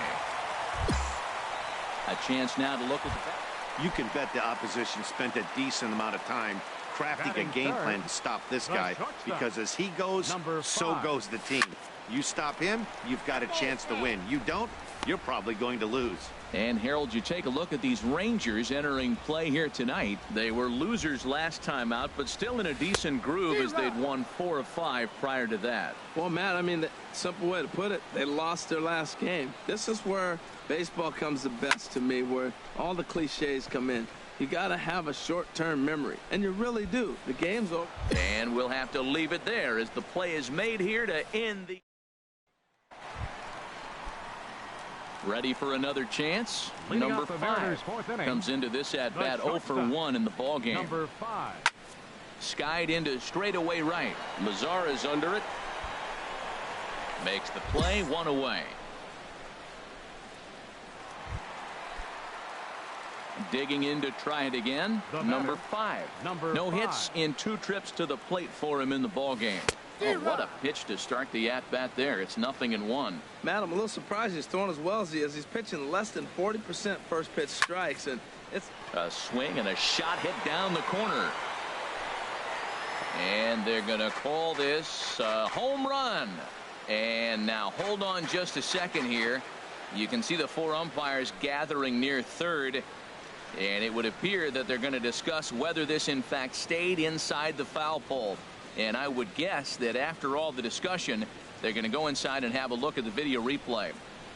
A chance now to look at the back. You can bet the opposition spent a decent amount of time crafting a game plan to stop this guy, because as he goes, so goes the team. You stop him, you've got a chance to win. You don't, you're probably going to lose. And Harold, you take a look at these Rangers entering play here tonight. They were losers last time out, but still in a decent groove as they'd won 4 of 5 prior to that. Well, Matt, I mean, the simple way to put it, they lost their last game. This is where baseball comes the best to me, where all the cliches come in. You got to have a short-term memory, and you really do. The game's over. And we'll have to leave it there as the play is made here to end the... Ready for another chance. Number 5 comes into this at-bat 0 for 1 in the ballgame. Number 5. Skied into straightaway right. Mazar is under it. Makes the play, 1 away. Digging in to try it again. Number 5. No hits in 2 trips to the plate for him in the ballgame. Oh, what a pitch to start the at-bat there. It's 0-1. Matt, I'm a little surprised he's throwing as well as he is. He's pitching less than 40% first pitch strikes, and it's a swing and a shot hit down the corner. And they're going to call this a home run. And now hold on just a second here. You can see the 4 umpires gathering near third. And it would appear that they're going to discuss whether this in fact stayed inside the foul pole. And I would guess that after all the discussion, they're going to go inside and have a look at the video replay.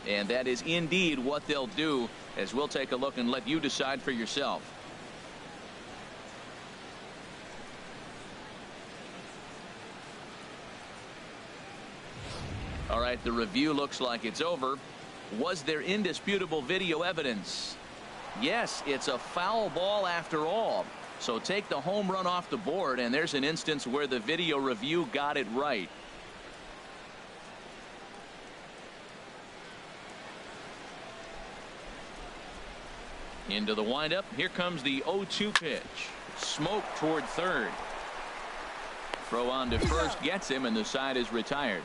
And that is indeed what they'll do, as we'll take a look and let you decide for yourself. All right, the review looks like it's over. Was there indisputable video evidence? Yes, it's a foul ball after all. So take the home run off the board, and there's an instance where the video review got it right. Into the windup. Here comes the 0-2 pitch. Smoke toward third. Throw on to first gets him, and the side is retired.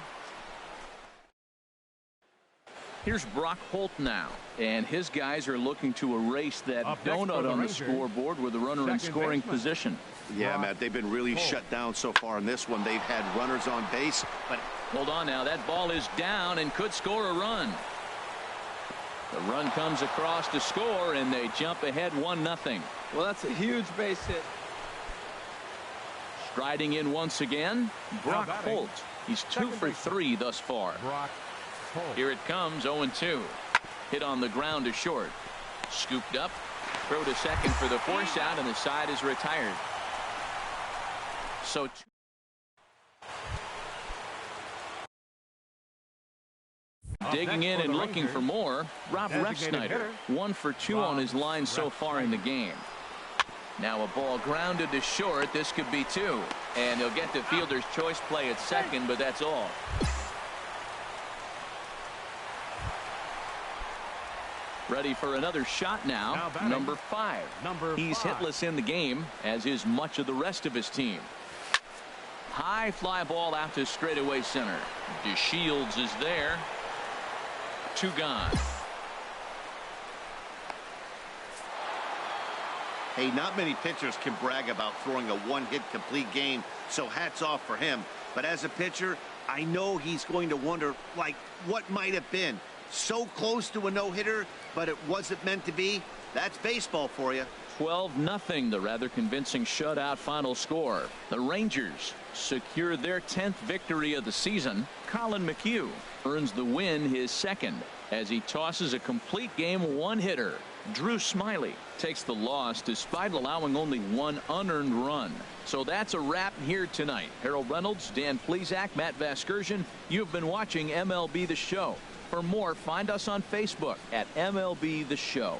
Here's Brock Holt now, and his guys are looking to erase that donut on the scoreboard with the runner in scoring position. Yeah, Matt, they've been really shut down so far in this one. They've had runners on base, but hold on now. That ball is down and could score a run. The run comes across to score, and they jump ahead 1-0. Well, that's a huge base hit. Striding in once again, Brock Holt. He's 2 for 3 thus far. Here it comes, 0-2. Hit on the ground to short. Scooped up. Throw to second for the force out, and the side is retired. So digging in and looking for more, Rob Refsnyder. 1 for 2 on his line so far in the game. Now a ball grounded to short. This could be 2. And he'll get the fielder's choice play at second, but that's all. Ready for another shot now. Number 5. He's hitless in the game, as is much of the rest of his team. High fly ball out to straightaway center. DeShields is there. 2 gone. hey, not many pitchers can brag about throwing a one-hit complete game, so hats off for him. But as a pitcher, I know he's going to wonder, like, what might have been. So close to a no-hitter, but it wasn't meant to be. That's baseball for you. 12-0, the rather convincing shutout final score. The Rangers secure their 10th victory of the season. Colin McHugh earns the win, his second, as he tosses a complete game one-hitter. Drew Smyly takes the loss despite allowing only one unearned run. So that's a wrap here tonight. Harold Reynolds, Dan Plesac, Matt Vasgersian. You've been watching MLB The Show. For more, find us on Facebook at MLB The Show.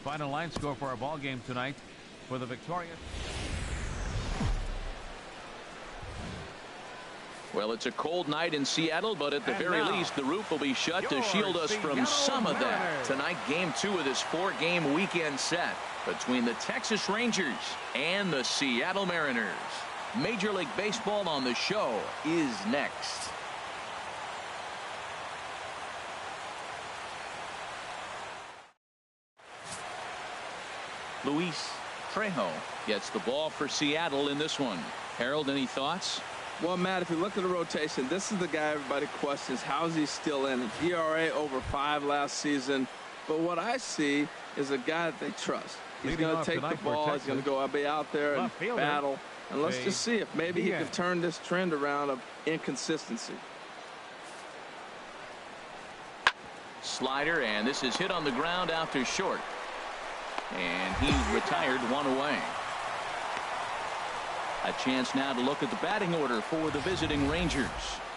Final line score for our ball game tonight for the Victorious. Well, it's a cold night in Seattle, but at the very least, the roof will be shut to shield us from some of that. Tonight, game 2 of this 4-game weekend set between the Texas Rangers and the Seattle Mariners. Major League Baseball on the show is next. Luis Trejo gets the ball for Seattle in this one. Harold, any thoughts? Well, Matt, if you look at the rotation, this is the guy everybody questions. How is he still in it? ERA over 5 last season. But what I see is a guy that they trust. He's going to take the ball. He's going to go be out there and battle. And let's just see if maybe he can turn this trend around of inconsistency. Slider, and this is hit on the ground out to short. And he's retired, 1 away. A chance now to look at the batting order for the visiting Rangers.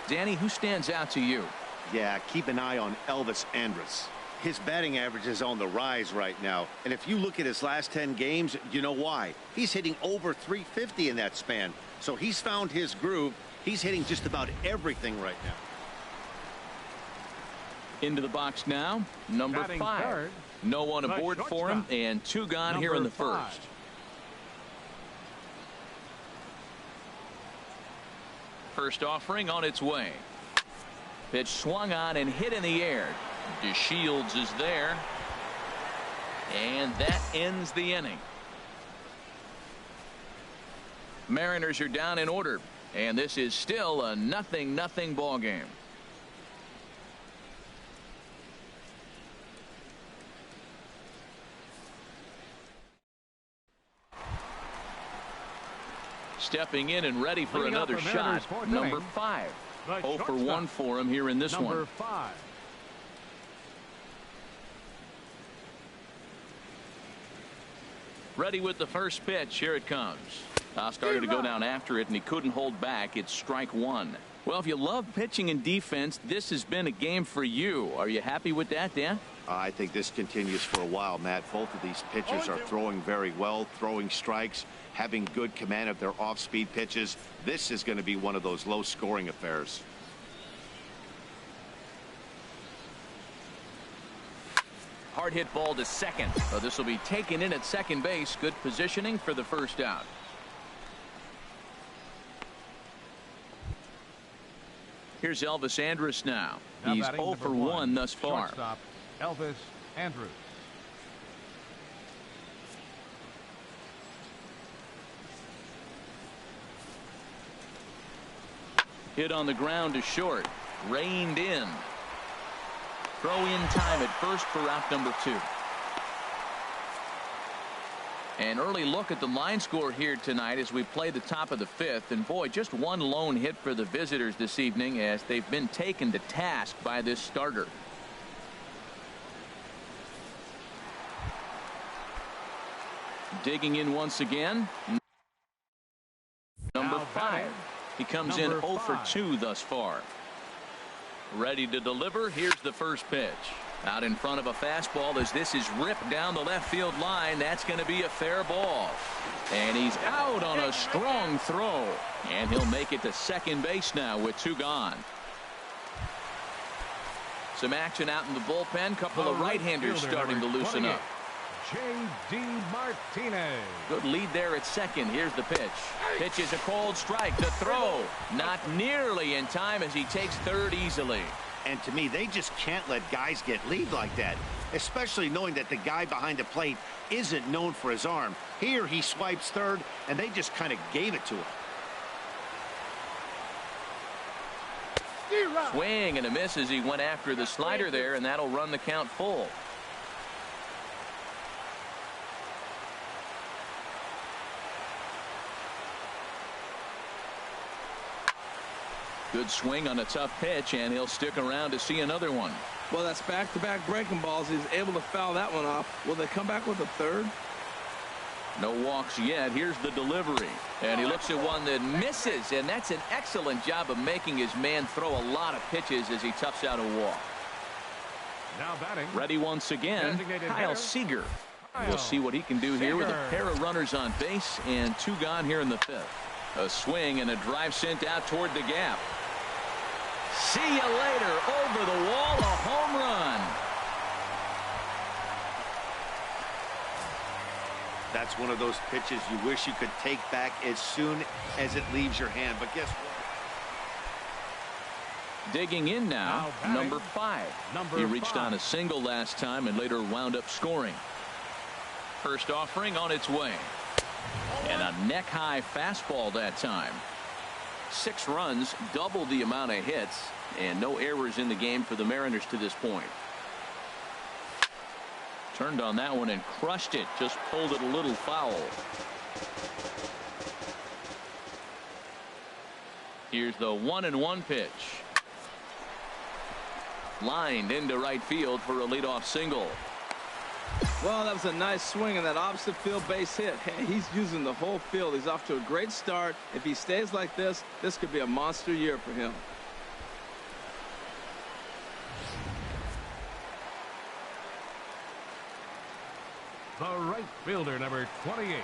Danny, who stands out to you? Yeah, keep an eye on Elvis Andrus. His batting average is on the rise right now. And if you look at his last 10 games, you know why. He's hitting over 350 in that span. So he's found his groove. He's hitting just about everything right now. Into the box now, number 5. Third, no one aboard for him, and 2 gone here in the first. First offering on its way. Pitch swung on and hit in the air. DeShields is there. And that ends the inning. Mariners are down in order. And this is still a 0-0 ball game. Stepping in and ready for another shot, number 5. 0 for 1 for him here in this one. Number 5. Ready with the first pitch. Here it comes. Started to go down after it, and he couldn't hold back. It's strike 1. Well, if you love pitching and defense, this has been a game for you. Are you happy with that, Dan? I think this continues for a while, Matt. Both of these pitchers are throwing very well, throwing strikes, having good command of their off-speed pitches. This is going to be one of those low-scoring affairs. Hard hit ball to second. So this will be taken in at second base. Good positioning for the first out. Here's Elvis Andrus now. He's 0 for 1 thus far. Shortstop, Elvis Andrus. Hit on the ground to short. Reined in. Throw in time at first for out number 2. An early look at the line score here tonight as we play the top of the 5th. And boy, just one lone hit for the visitors this evening as they've been taken to task by this starter. Digging in once again. Number 5. He comes in 0 for 2 thus far. Ready to deliver. Here's the first pitch. Out in front of a fastball as this is ripped down the left field line. That's going to be a fair ball. And he's out on a strong throw. And he'll make it to second base now with 2 gone. Some action out in the bullpen. Couple of right-handers starting to loosen up. J.D. Martinez. Good lead there at second. Here's the pitch. Pitch is a cold strike. The throw not nearly in time as he takes third easily. And to me, they just can't let guys get lead like that, especially knowing that the guy behind the plate isn't known for his arm. Here he swipes third, and they just kind of gave it to him. Swing and a miss as he went after the slider there, and that'll run the count full. Good swing on a tough pitch, and he'll stick around to see another one. Well, that's back-to-back breaking balls. He's able to foul that one off. Will they come back with a third? No walks yet. Here's the delivery. And he looks at one that misses, and that's an excellent job of making his man throw a lot of pitches as he toughs out a walk. Now batting. Ready once again, Kyle hitter, Seager. We'll see what he can do here with a pair of runners on base and 2 gone here in the 5th. A swing and a drive sent out toward the gap. See you later. Over the wall, a home run. That's one of those pitches you wish you could take back as soon as it leaves your hand. But guess what? Digging in now, number 5. He reached on a single last time and later wound up scoring. First offering on its way. And a neck-high fastball that time. 6 runs, double the amount of hits, and no errors in the game for the Mariners to this point. Turned on that one and crushed it. Just pulled it a little foul. Here's the 1-1 pitch. Lined into right field for a leadoff single. Well, that was a nice swing in that opposite field base hit. Hey, he's using the whole field. He's off to a great start. If he stays like this, this could be a monster year for him. The right fielder, number 28.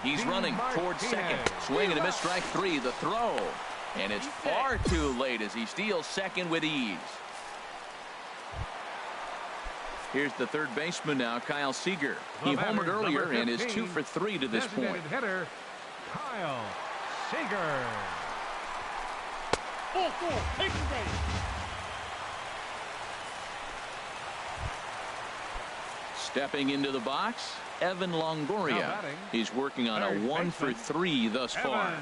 He's running towards second. Swing and a miss, strike 3. The throw. And it's far too late as he steals second with ease. Here's the third baseman now, Kyle Seager. He homered earlier and is 2 for 3 to this point. Hitter, Kyle Seager. Stepping into the box, Evan Longoria. He's working on a 1 for 3 thus far.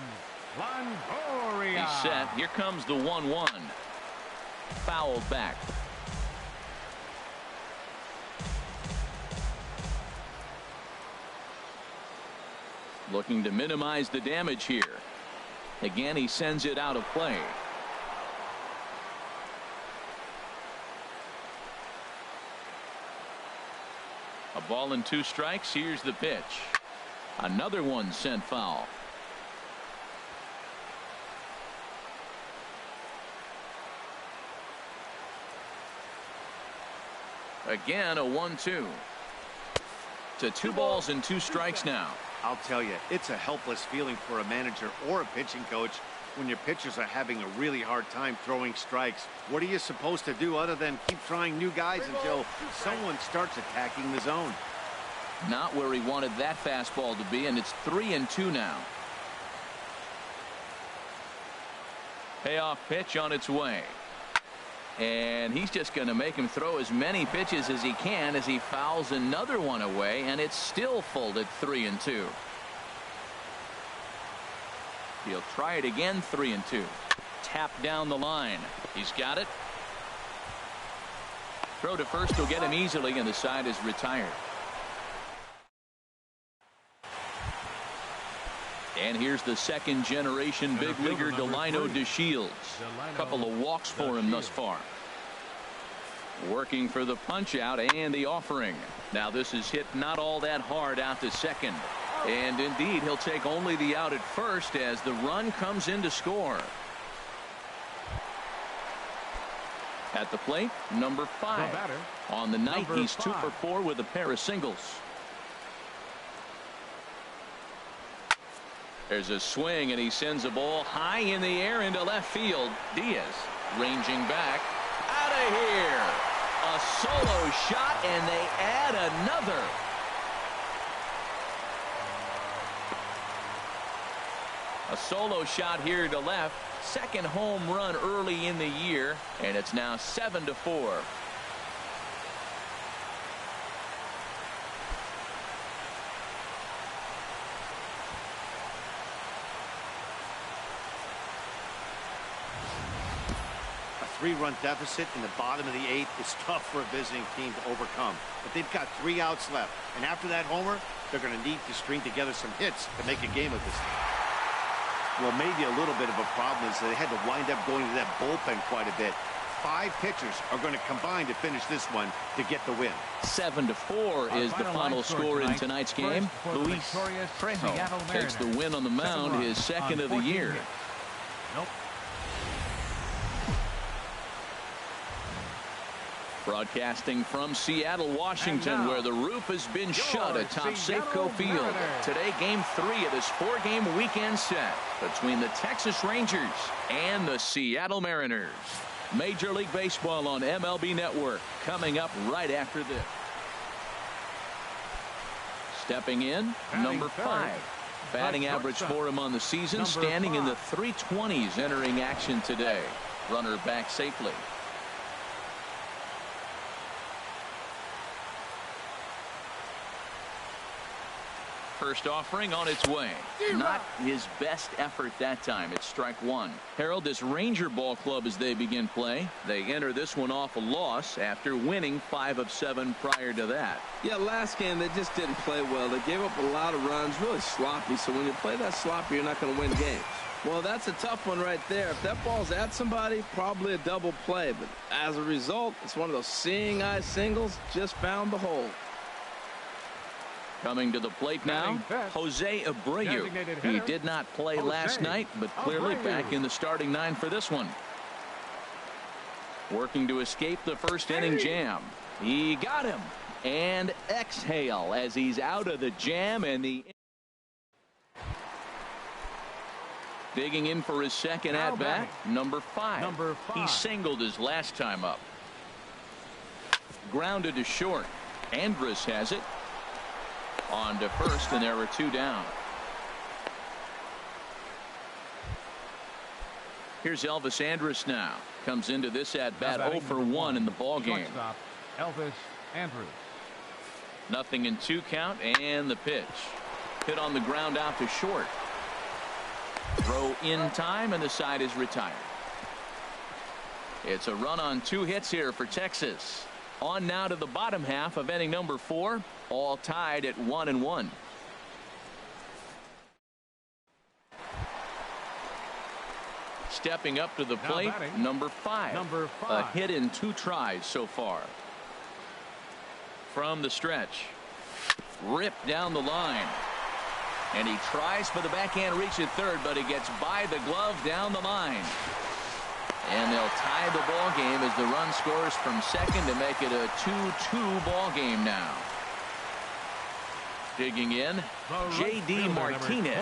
Longoria. He's set. Here comes the 1-1. Fouled back. Looking to minimize the damage here. Again, he sends it out of play. A ball and 2 strikes. Here's the pitch. Another one sent foul. Again, a 1-2. To 2 balls and 2 strikes now. I'll tell you, it's a helpless feeling for a manager or a pitching coach when your pitchers are having a really hard time throwing strikes. What are you supposed to do other than keep trying new guys until someone starts attacking the zone? Not where he wanted that fastball to be, and it's 3-2 now. Payoff pitch on its way. And he's just going to make him throw as many pitches as he can as he fouls another one away, and it's still full at 3-2. He'll try it again, 3-2. Tap down the line. He's got it. Throw to first will get him easily, and the side is retired. And here's the second generation big leaguer, Delino DeShields. A couple of walks for him thus far. Working for the punch out and the offering. Now this is hit not all that hard out to second. And indeed, he'll take only the out at first as the run comes in to score. At the plate, number 5. On the night, he's 2 for 4 with a pair of singles. There's a swing, and he sends a ball high in the air into left field. Diaz ranging back. Out of here. A solo shot, and they add another. A solo shot here to left. Second home run early in the year, and it's now 7-4. A 3-run deficit in the bottom of the 8th is tough for a visiting team to overcome. But they've got 3 outs left, and after that homer, they're going to need to string together some hits to make a game of this. Well, maybe a little bit of a problem is that they had to wind up going to that bullpen quite a bit. 5 pitchers are going to combine to finish this one to get the win. 7-4 is the final score in tonight's game. Luis Trejo takes the win on the mound, his second of the year. Broadcasting from Seattle, Washington, where the roof has been shut atop Safeco Field. Today, Game 3 of this 4-game weekend set between the Texas Rangers and the Seattle Mariners. Major League Baseball on MLB Network coming up right after this. Stepping in, number 5. Batting average for him on the season, standing in the 320s entering action today. Runner back safely. First offering on its way. Not his best effort that time. It's strike one. Harold, this Ranger ball club as they begin play. They enter this one off a loss after winning 5 of 7 prior to that. Yeah, last game they just didn't play well. They gave up a lot of runs, really sloppy. So when you play that sloppy, you're not going to win games. Well, that's a tough one right there. If that ball's at somebody, probably a double play. But as a result, it's one of those seeing eye singles. Just found the hole. Coming to the plate now, Jose Abreu. He did not play last night, but clearly back in the starting 9 for this one. Working to escape the first inning jam. He got him. And exhale as he's out of the jam. And the digging in for his second at-bat, number 5. He singled his last time up. Grounded to short. Andrus has it. On to first, and there were 2 down. Here's Elvis Andrus now. Comes into this at-bat 0 for 1 in the ball game. Elvis Andrus. Nothing in 2 count, and the pitch. Hit on the ground out to short. Throw in time, and the side is retired. It's a run on 2 hits here for Texas. On now to the bottom half of inning number 4. All tied at 1-1. Stepping up to the plate, number 5. A hit in 2 tries so far. From the stretch. Ripped down the line. And he tries for the backhand reach at third, but he gets by the glove down the line. And they'll tie the ball game as the run scores from second to make it a 2-2 ball game now. Digging in, J.D. Martinez.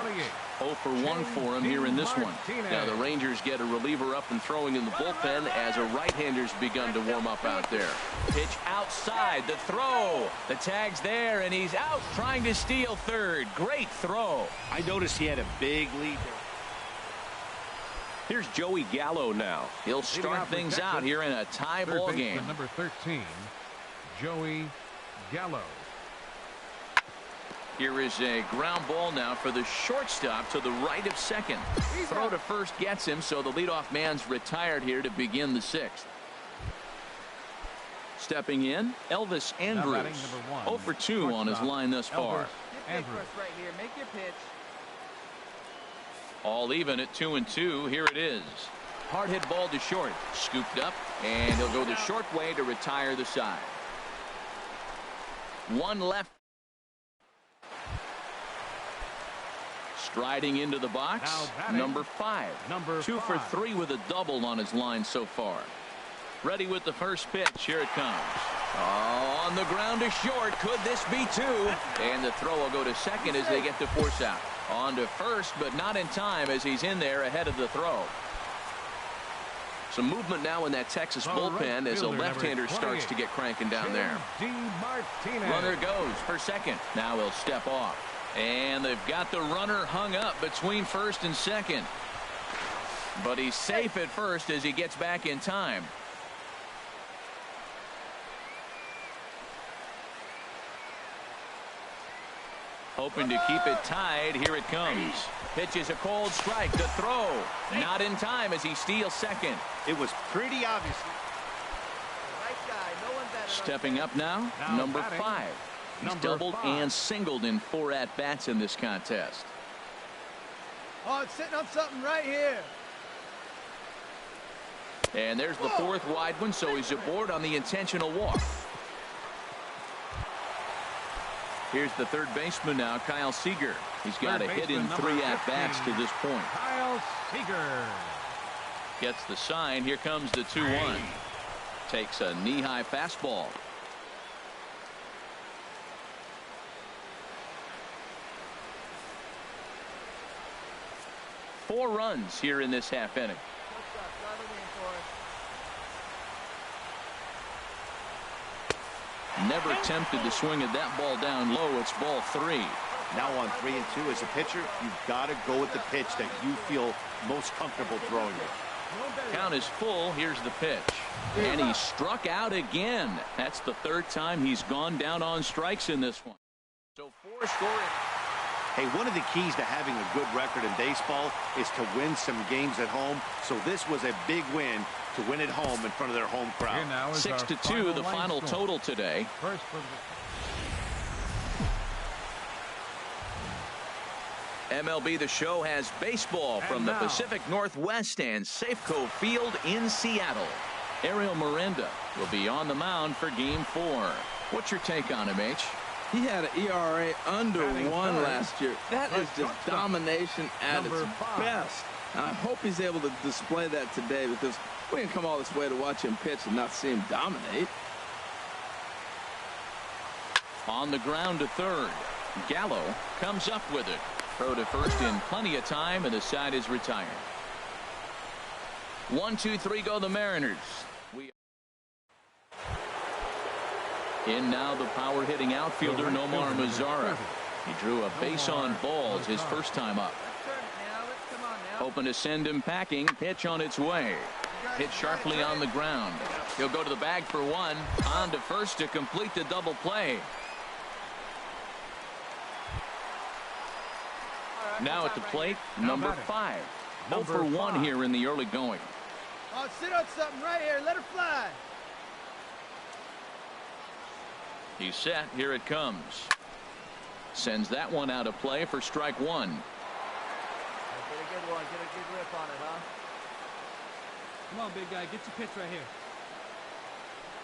0 for 1 for him here in this one. Now the Rangers get a reliever up and throwing in the bullpen as a right-hander's begun to warm up out there. Pitch outside, the throw. The tag's there, and he's out trying to steal third. Great throw. I noticed he had a big lead. Here's Joey Gallo now. He'll start things out here in a tie ball game. Number 13, Joey Gallo. Here is a ground ball now for the shortstop to the right of second. Throw to first gets him, so the leadoff man's retired here to begin the 6th. Stepping in, Elvis Andrus. 0 for 2 on his line thus far. All even at 2-2. Here it is. Hard hit ball to short. Scooped up, and he'll go the short way to retire the side. 1 left. Striding into the box, number 5. 2 for 3 with a double on his line so far. Ready with the first pitch. Here it comes. Oh, on the ground to short. Could this be 2? And the throw will go to second as they get the force out. On to first, but not in time as he's in there ahead of the throw. Some movement now in that Texas bullpen as a left-hander starts to get cranking down there. Runner goes for second. Now he'll step off. And they've got the runner hung up between first and second. But he's safe at first as he gets back in time. Hoping to keep it tied. Here it comes. Pitch is a cold strike. The throw. Not in time as he steals second. It was pretty obvious. Stepping up now, number 5. He's doubled and singled in 4 at-bats in this contest. Oh, it's sitting on something right here. And there's the 4th wide one, so he's aboard on the intentional walk. Here's the third baseman now, Kyle Seager. He's got a hit in 3 at-bats to this point. Kyle Seager gets the sign. Here comes the 2-1. takes a knee-high fastball. Four runs here in this half inning. Never tempted to swing at that ball down low. It's ball 3. Now on 3-2 as a pitcher, you've got to go with the pitch that you feel most comfortable throwing it. Count is full. Here's the pitch. And he struck out again. That's the third time he's gone down on strikes in this one. So 4 scoring. Hey, one of the keys to having a good record in baseball is to win some games at home. So this was a big win to win at home in front of their home crowd. 6-2, the final total today. First for the MLB The Show has baseball from the Pacific Northwest and Safeco Field in Seattle. Ariel Miranda will be on the mound for Game 4. What's your take on him, H? He had an ERA under 1 last year. That is just domination at its best. And I hope he's able to display that today, because we didn't come all this way to watch him pitch and not see him dominate. On the ground to third. Gallo comes up with it. Throw to first in plenty of time, and the side is retired. 1, 2, 3 go the Mariners. In now the power hitting outfielder Nomar Mazara. He drew a base on balls his first time up. Hoping to send him packing. Pitch on its way. Hit sharply on the ground. He'll go to the bag for 1. On to first to complete the double play. Now at the plate, number 5. 0 for 1 here in the early going. Oh, sit on something right here. Let her fly. He's set. Here it comes. Sends that one out of play for strike 1. Get a good one. Get a good rip on it, huh? Come on, big guy. Get your pitch right here.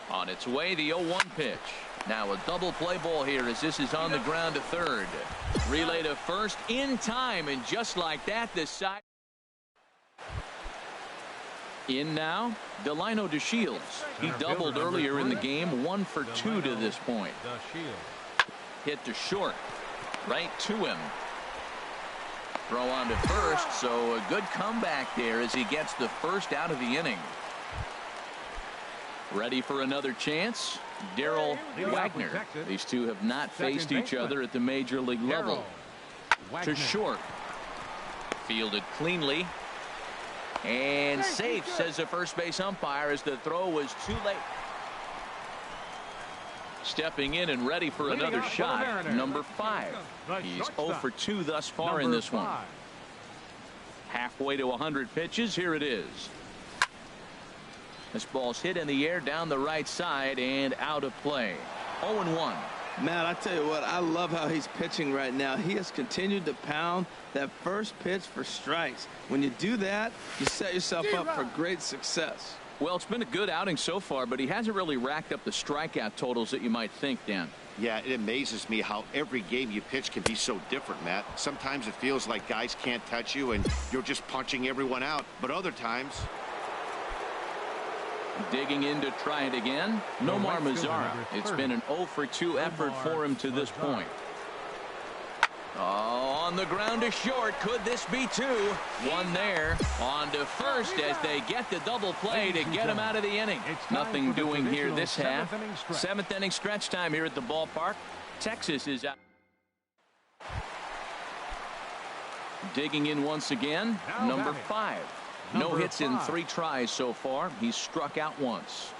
On its way, the 0-1 pitch. Now a double play ball here as this is on the ground to third. Relay to first in time, and just like that, the side. In now, Delino DeShields. He doubled earlier in the game, 1 for 2 to this point. Hit to short. Right to him. Throw on to first, so a good comeback there as he gets the first out of the inning. Ready for another chance? Darryl Wagner. These two have not faced each other at the major league level. To short. Fielded cleanly. And safe, says the first base umpire, as the throw was too late. Stepping in and ready for another shot, number 5. He's 0 for 2 thus far in this one. Halfway to 100 pitches. Here it is. This ball's hit in the air down the right side and out of play. 0-1. Matt, I tell you what, I love how he's pitching right now. He has continued to pound that first pitch for strikes. When you do that, you set yourself up for great success. Well, it's been a good outing so far, but he hasn't really racked up the strikeout totals that you might think, Dan. Yeah, it amazes me how every game you pitch can be so different, Matt. Sometimes it feels like guys can't touch you and you're just punching everyone out. But other times... Digging in to try it again, Nomar Mazara. It's been an 0 for 2 effort for him to this point. Oh, on the ground to short. Could this be 2? 1 there. On to first as they get the double play to get him out of the inning. Nothing doing here this half. 7th inning stretch time here at the ballpark. Texas is out. Digging in once again, number 5. No hits in 3 tries so far. He's struck out once.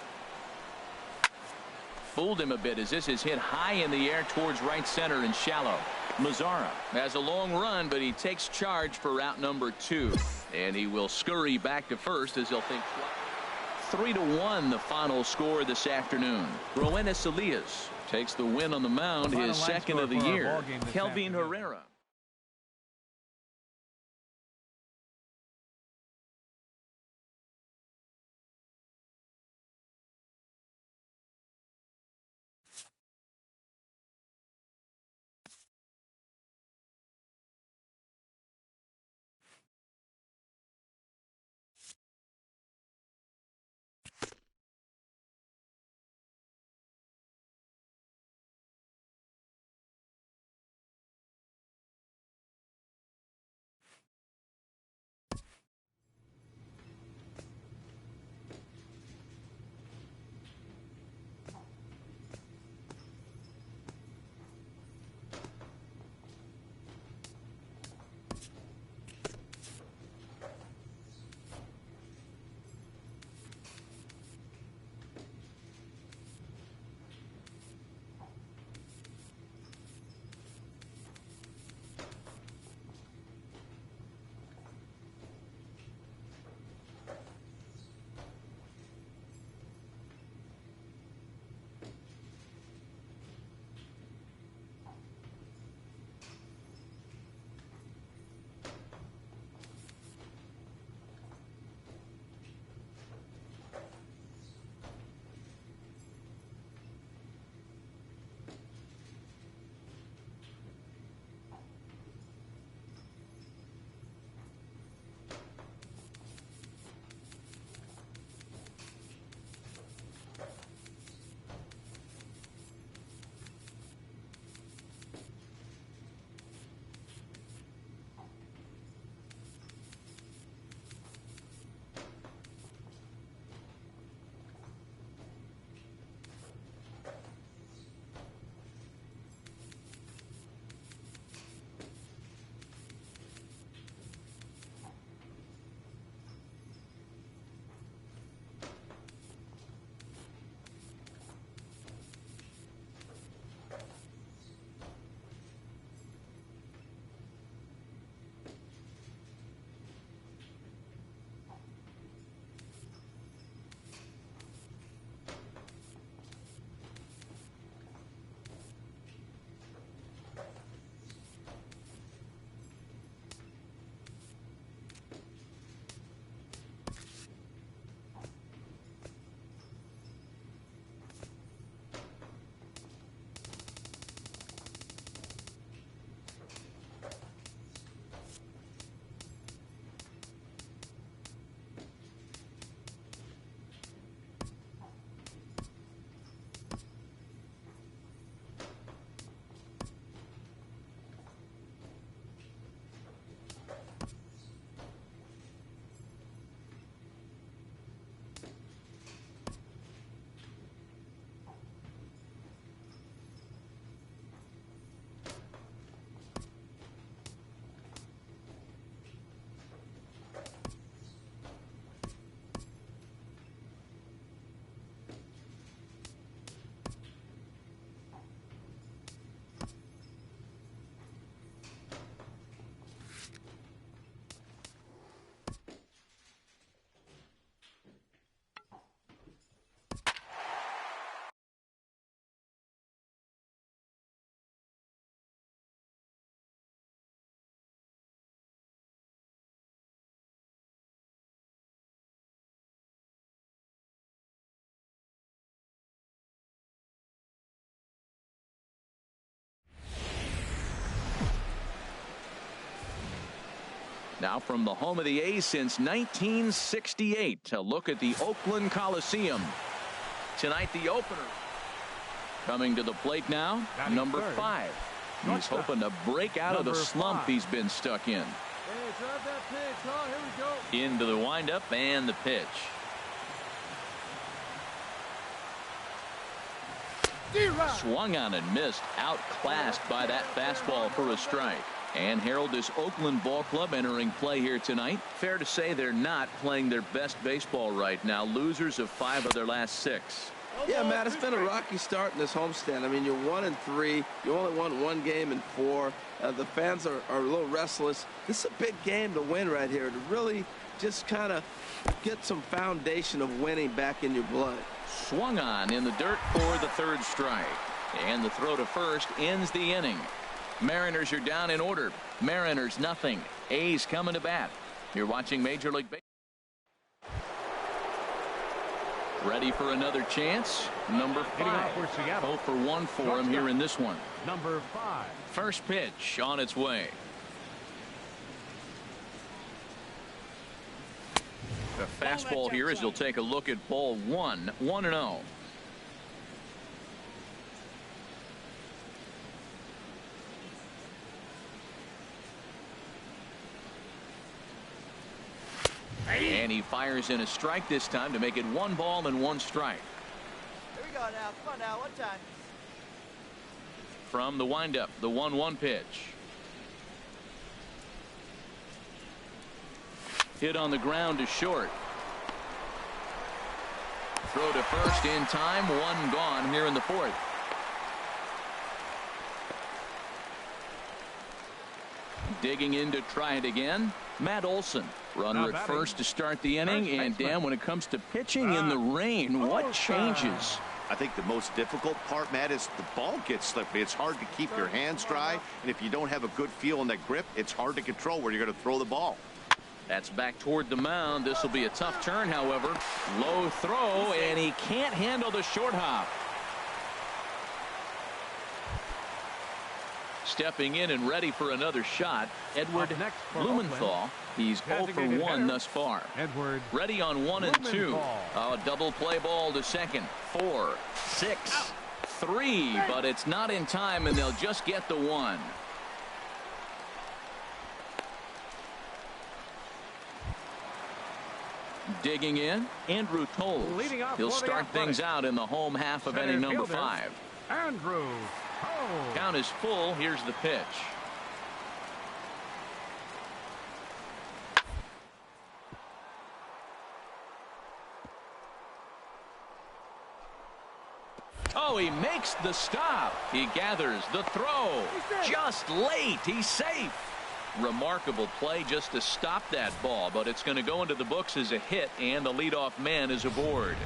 Fooled him a bit as this is hit high in the air towards right center and shallow. Mazara has a long run, but he takes charge for route number 2. And he will scurry back to first as he'll think twice. 3-1 the final score this afternoon. Roenis Elias takes the win on the mound, his second of the year. Kelvin Herrera Now from the home of the A's since 1968, a look at the Oakland Coliseum. Tonight the opener. Coming to the plate now, number 5. He's hoping to break out of the slump he's been stuck in. Hey, drive that pitch, huh? Here we go. Into the windup and the pitch. Swung on and missed, outclassed by that fastball for a strike. And Harold, this Oakland ball club entering play here tonight. Fair to say they're not playing their best baseball right now. Losers of 5 of their last 6. Yeah, Matt, it's been a rocky start in this homestand. I mean, you're 1-3. You only won 1 game in 4. The fans are a little restless. This is a big game to win right here, to really just kind of get some foundation of winning back in your blood. Swung on in the dirt for the 3rd strike. And the throw to first ends the inning. Mariners are down in order. Mariners nothing. A's coming to bat. You're watching Major League Baseball. Ready for another chance. Number 5. 0 for 1 for him here in this one. Number 5. First pitch on its way. The fastball here as you'll take a look at ball 1. 1-0. And he fires in a strike this time to make it 1 ball and 1 strike. Here we go now. Come on now. One time. From the windup, the 1-1 pitch. Hit on the ground to short. Throw to first in time. 1 gone here in the 4th. Digging in to try it again. Matt Olson. Runner at first to start the inning. And Dan, when it comes to pitching in the rain, what changes? I think the most difficult part, Matt, is the ball gets slippery. It's hard to keep your hands dry. And if you don't have a good feel in that grip, it's hard to control where you're going to throw the ball. That's back toward the mound. This will be a tough turn, however. Low throw, and he can't handle the short hop. Stepping in and ready for another shot, Edward Blumenthal. He's 0 for 1 thus far. Edward ready on 1 and 2. A double play ball to second. 4, 6, 3, but it's not in time, and they'll just get the 1. Digging in, Andrew Toles. He'll start things out in the home half of inning number 5. Andrew Toles. Count is full. Here's the pitch. Oh, he makes the stop. He gathers the throw. Just late. He's safe. Remarkable play just to stop that ball, but it's going to go into the books as a hit, and the leadoff man is aboard.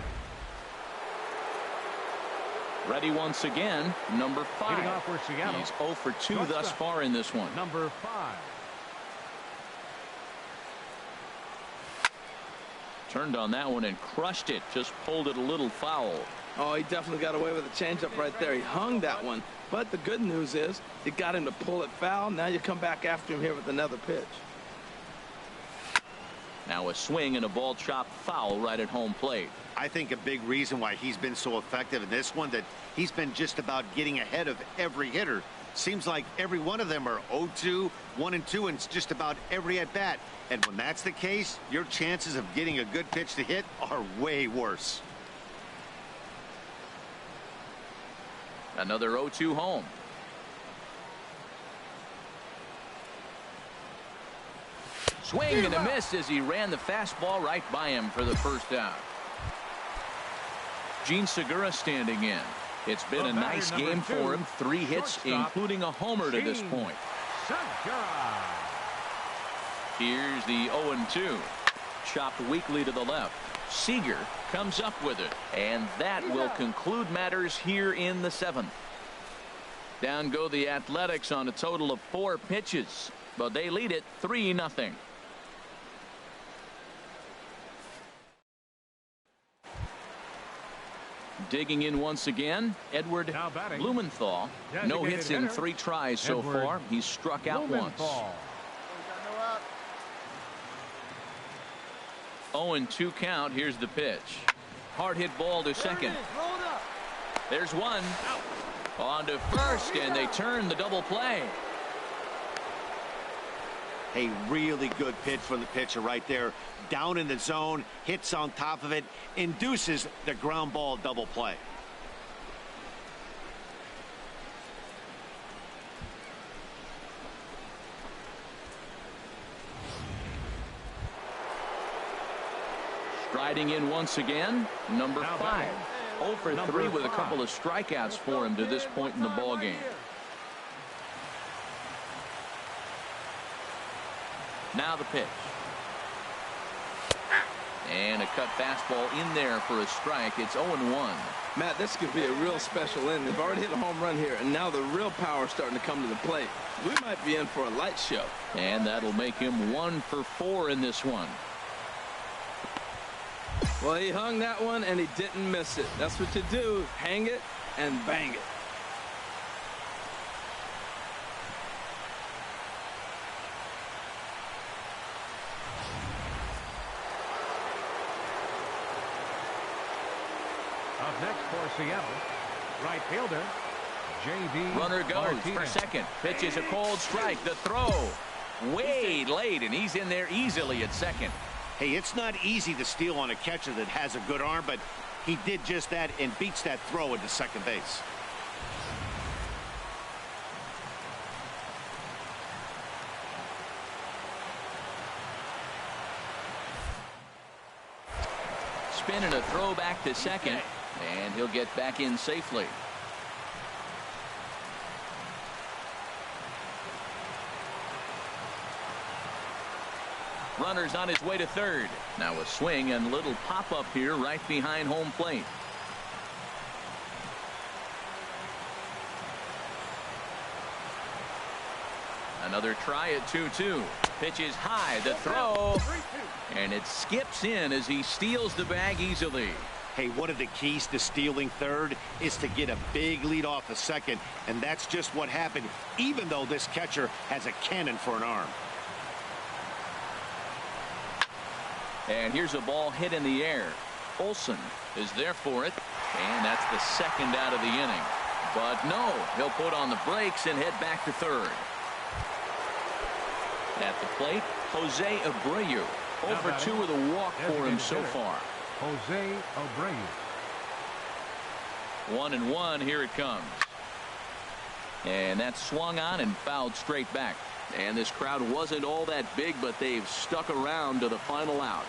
Ready once again, number 5. He's 0 for 2 thus far in this one. Number 5. Turned on that one and crushed it. Just pulled it a little foul. Oh, he definitely got away with a changeup right there. He hung that one. But the good news is you got him to pull it foul. Now you come back after him here with another pitch. Now a swing and a ball chopped foul right at home plate. I think a big reason why he's been so effective in this one, that he's been just about getting ahead of every hitter. Seems like every one of them are 0-2, 1-2, and just about every at bat. And when that's the case, your chances of getting a good pitch to hit are way worse. Another 0-2 home. Swing and a miss as he ran the fastball right by him for the first out. Gene Segura standing in. It's been a nice game for him. 3 hits, including a homer to this point. Here's the 0-2. Chopped weakly to the left. Seager comes up with it, and that will conclude matters here in the 7th. Down go the Athletics on a total of 4 pitches, but they lead it 3-0. Digging in once again, Edward Blumenthal. No hits in 3 tries so far. He's struck out once. 0-2 count. Here's the pitch. Hard hit ball to second. There's one. On to first, and they turn the double play. A really good pitch from the pitcher right there. Down in the zone, hits on top of it, induces the ground ball double play. Striding in once again, number 5. 0 for 3 with a couple of strikeouts for him to this point in the ball game. Now the pitch. And a cut fastball in there for a strike. It's 0-1. Matt, this could be a real special inning. They've already hit a home run here, and now the real power is starting to come to the plate. We might be in for a light show. And that'll make him 1 for 4 in this one. Well, he hung that one, and he didn't miss it. That's what you do. Hang it and bang it. Up next for Seattle, right fielder, J.D. Runner goes for second. Pitches a cold strike. The throw way late, and he's in there easily at second. Hey, it's not easy to steal on a catcher that has a good arm, but he did just that and beats that throw into second base. Spin and a throw back to second, and he'll get back in safely. Runner's on his way to third. Now a swing and little pop-up here right behind home plate. Another try at 2-2. Pitch is high. The throw. And it skips in as he steals the bag easily. Hey, one of the keys to stealing third is to get a big lead off a second. And that's just what happened, even though this catcher has a cannon for an arm. And here's a ball hit in the air. Olson is there for it. And that's the second out of the inning. But no, he'll put on the brakes and head back to third. At the plate, Jose Abreu. 0 for 2 with a walk for him so far. Jose Abreu. 1-1. Here it comes. And that's swung on and fouled straight back. And this crowd wasn't all that big, but they've stuck around to the final out.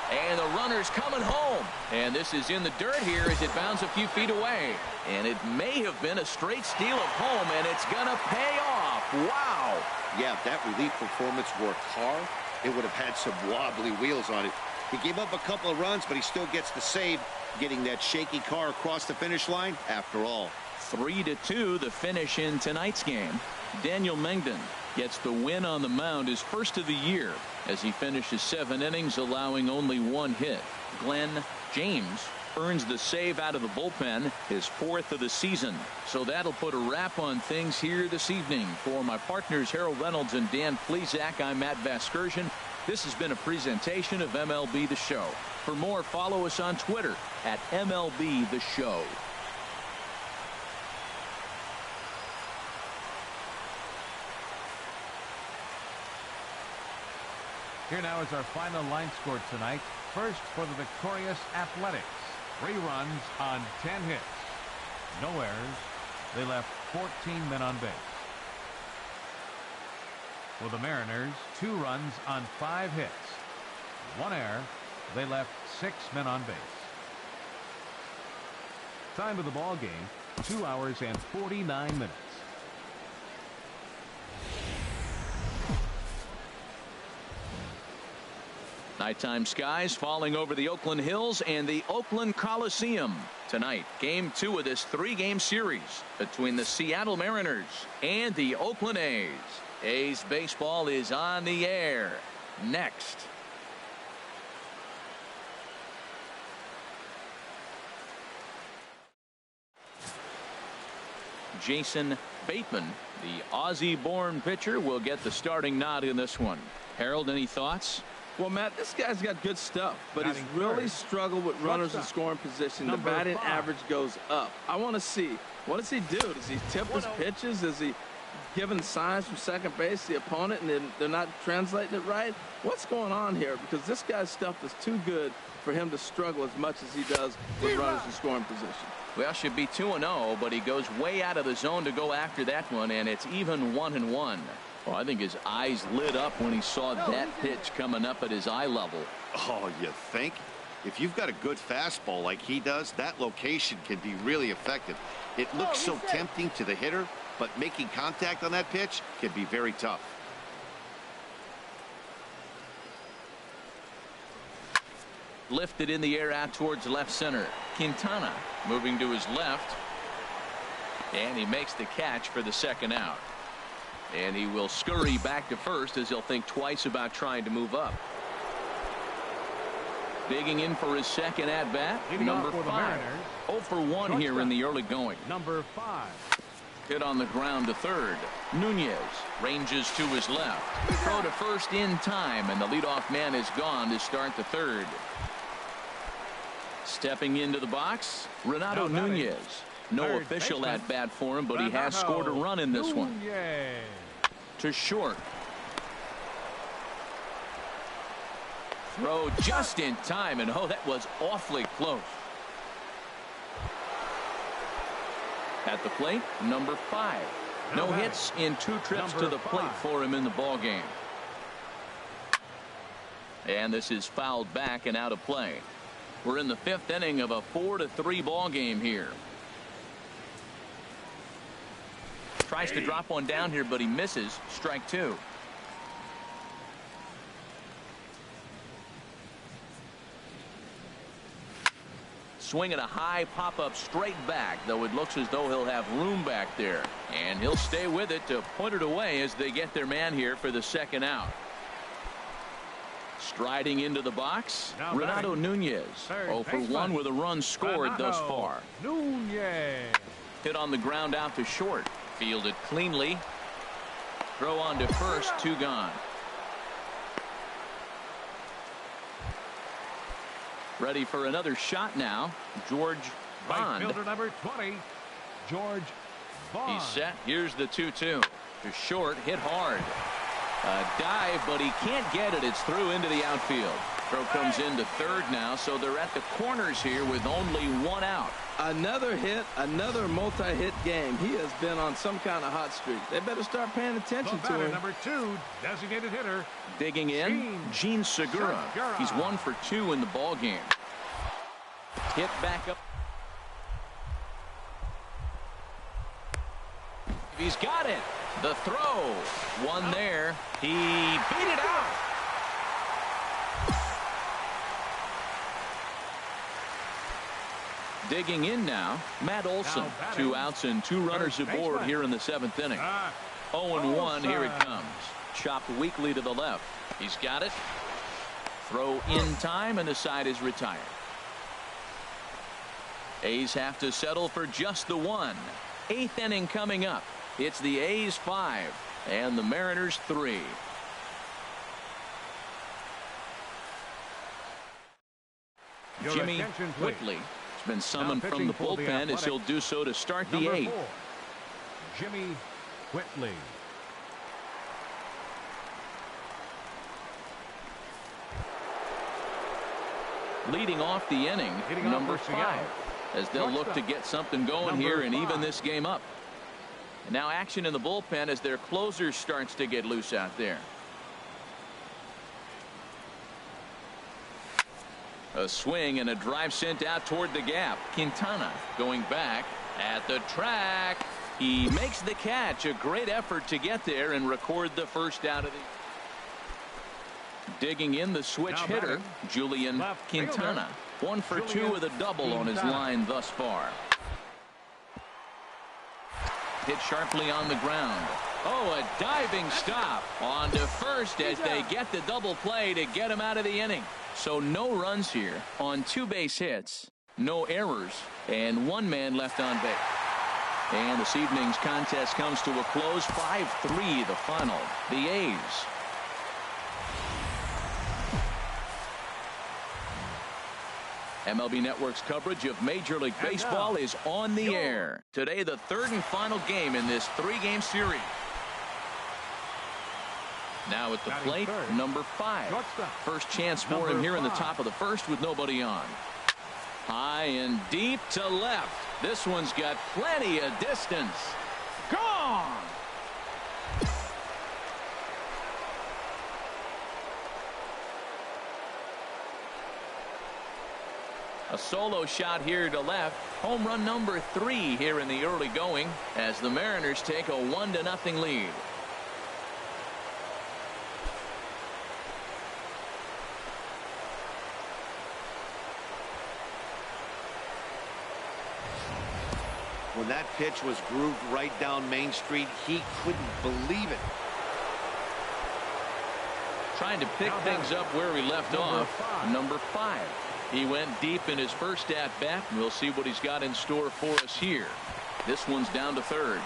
And the runner's coming home. And this is in the dirt here as it bounds a few feet away. And it may have been a straight steal of home, and it's going to pay off. Wow. Yeah, if that relief performance worked hard, it would have had some wobbly wheels on it. He gave up a couple of runs, but he still gets the save, getting that shaky car across the finish line after all. 3-2 the finish in tonight's game. Daniel Mengden gets the win on the mound, his first of the year, as he finishes 7 innings, allowing only 1 hit. Glenn James earns the save out of the bullpen, his 4th of the season. So that'll put a wrap on things here this evening. For my partners Harold Reynolds and Dan Plesac, I'm Matt Vasgersian. This has been a presentation of MLB The Show. For more, follow us on Twitter at MLB The Show. Here now is our final line score tonight. First for the victorious Athletics. 3 runs on 10 hits. No errors. They left 14 men on base. For the Mariners, 2 runs on 5 hits. 1 error. They left 6 men on base. Time of the ball game, 2 hours and 49 minutes. Nighttime skies falling over the Oakland Hills and the Oakland Coliseum. Tonight, game 2 of this 3-game series between the Seattle Mariners and the Oakland A's. A's baseball is on the air next. Jason Bateman, the Aussie-born pitcher, will get the starting nod in this one. Harold, any thoughts? Well, Matt, this guy's got good stuff, but he's really struggled with runners in scoring position. The batting average goes up. I want to see, what does he do? Does he tip his pitches? Is he giving signs from second base to the opponent and then they're not translating it right? What's going on here? Because this guy's stuff is too good for him to struggle as much as he does with runners in scoring position. Well, should be 2-0, but he goes way out of the zone to go after that one, and it's even 1-1. Well, I think his eyes lit up when he saw that pitch coming up at his eye level. Oh, you think? If you've got a good fastball like he does, that location can be really effective. It looks so tempting to the hitter, but making contact on that pitch can be very tough. Lifted in the air out towards left center. Quintana moving to his left, and he makes the catch for the second out. And he will scurry back to first as he'll think twice about trying to move up. Digging in for his second at bat, number 5. 0 for 1 here in the early going. Number 5. Hit on the ground to third. Nunez ranges to his left. Throw to first in time, and the leadoff man is gone to start the third. Stepping into the box, Renato Nunez. No official at bat for him, but he has scored a run in this one. To short. Throw just in time, and oh, that was awfully close. At the plate, number 5. No hits in 2 trips to the plate for him in the ball game. And this is fouled back and out of play. We're in the 5th inning of a 4-3 ball game here. Tries to drop one down here, but he misses. Strike 2. Swinging a high pop-up straight back, though it looks as though he'll have room back there. And he'll stay with it to put it away as they get their man here for the second out. Striding into the box, Renato Nunez. 0 for 1 with a run scored thus far. Nunez. Hit on the ground out to short. Fielded cleanly. Throw on to first, 2 gone. Ready for another shot now. George Bond. Right fielder number 20, George Bond. He's set. Here's the 2-2. To short, hit hard. A dive, but he can't get it. It's through into the outfield. Throw comes into third now, so they're at the corners here with only 1 out. Another hit, another multi-hit game. He has been on some kind of hot streak. They better start paying attention to him. Number 2, designated hitter. Digging in, Gene Segura. He's 1 for 2 in the ball game. Hit back up. He's got it. The throw. One there. He beat it out. Digging in now, Matt Olson. 2 outs and 2 runners aboard here in the 7th inning. 0-1, here it comes. Chopped weakly to the left. He's got it. Throw in time, and the side is retired. A's have to settle for just the 1. 8th inning coming up. It's the A's 5 and the Mariners 3. Jimmy Whitley has been summoned from the bullpen as he'll do so to start the 8th. Jimmy Whitley. Leading off the inning, number 5, as they'll look to get something going here and even this game up. And now action in the bullpen as their closer starts to get loose out there. A swing and a drive sent out toward the gap. Quintana going back at the track. He makes the catch. A great effort to get there and record the first out of the. Digging in the switch hitter, Julian Quintana. 1 for 2 with a double on his line thus far. Hit sharply on the ground. Oh, a diving stop on to first as they get the double play to get him out of the inning. So no runs here on 2 base hits, no errors, and 1 man left on base. And this evening's contest comes to a close. 5-3 the final. The A's MLB Network's coverage of Major League Baseball is on the air. Today, the third and final game in this 3-game series. Now at the plate, number 5. First chance for him here in the top of the first with nobody on. High and deep to left. This one's got plenty of distance. Gone! A solo shot here to left. Home run number 3 here in the early going as the Mariners take a 1-0 lead. When that pitch was grooved right down Main Street, he couldn't believe it. Trying to pick things up where we left off. Number 5. He went deep in his first at-bat. We'll see what he's got in store for us here. This one's down to third.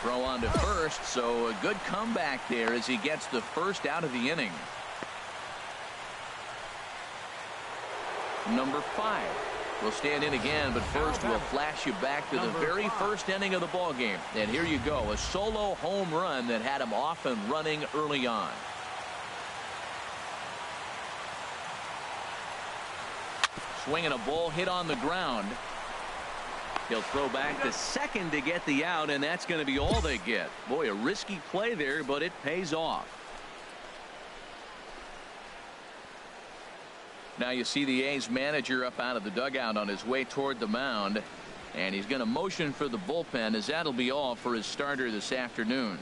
Throw on to first, so a good comeback there as he gets the first out of the inning. Number 5 will stand in again, but first we'll flash you back to the very first inning of the ball game. And here you go, a solo home run that had him off and running early on. Swinging a ball hit on the ground. He'll throw back to second to get the out, and that's going to be all they get. Boy, a risky play there, but it pays off. Now you see the A's manager up out of the dugout on his way toward the mound, and he's going to motion for the bullpen, as that'll be all for his starter this afternoon.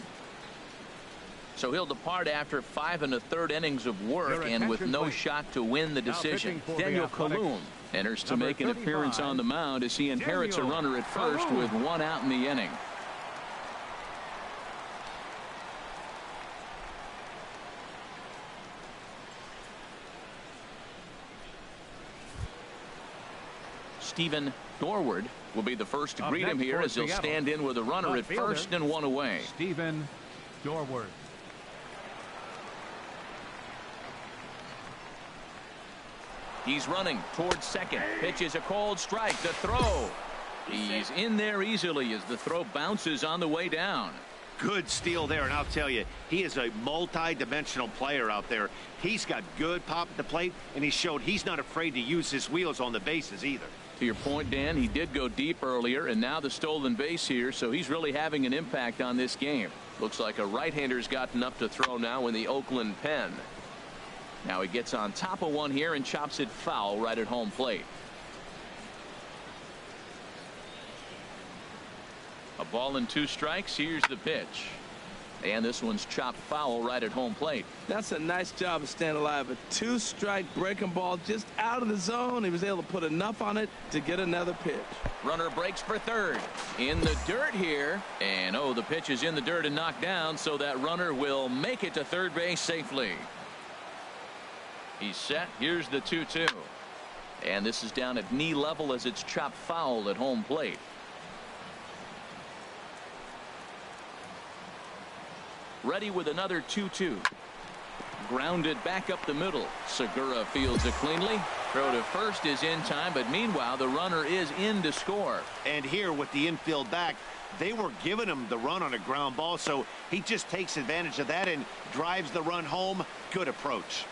So he'll depart after 5 1/3 innings of work and with no shot to win the decision. Daniel Colum enters to make an appearance on the mound as he inherits a runner at first with 1 out in the inning. Stephen Dorward will be the first to greet him here as he'll stand in with a runner at first and 1 away. Stephen Dorward. He's running towards second. Pitch is a cold strike. The throw. He's in there easily as the throw bounces on the way down. Good steal there, and I'll tell you, he is a multi-dimensional player out there. He's got good pop at the plate, and he showed he's not afraid to use his wheels on the bases either. To your point, Dan, he did go deep earlier, and now the stolen base here, so he's really having an impact on this game. Looks like a right-hander's gotten up to throw now in the Oakland pen. Now he gets on top of one here and chops it foul right at home plate. A ball and 2 strikes. Here's the pitch. And this one's chopped foul right at home plate. That's a nice job of staying alive. A 2-strike breaking ball just out of the zone. He was able to put enough on it to get another pitch. Runner breaks for third. In the dirt here. And oh, the pitch is in the dirt and knocked down, so that runner will make it to third base safely. He's set. Here's the 2-2. And this is down at knee level as it's chopped foul at home plate. Ready with another 2-2. Grounded back up the middle. Segura fields it cleanly. Throw to first is in time, but meanwhile the runner is in to score. And here with the infield back, they were giving him the run on a ground ball, so he just takes advantage of that and drives the run home. Good approach.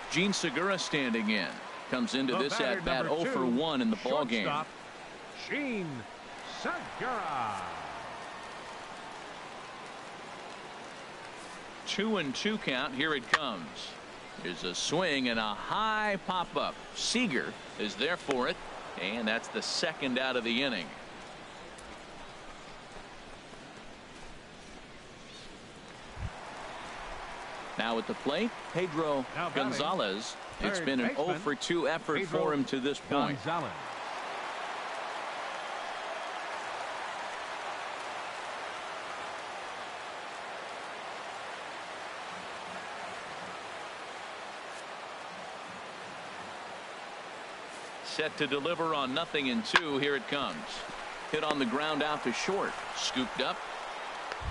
Gene Segura standing in. Comes into this at bat 0 for 1 in the ball game. Gene Segura. 2-2 count. Here it comes. There's a swing and a high pop-up. Seager is there for it, and that's the second out of the inning. Now at the plate, Pedro Gonzalez. It's been an 0 for 2 effort for him to this point. Gonzalez. Set to deliver on 0-2. Here it comes. Hit on the ground out to short. Scooped up.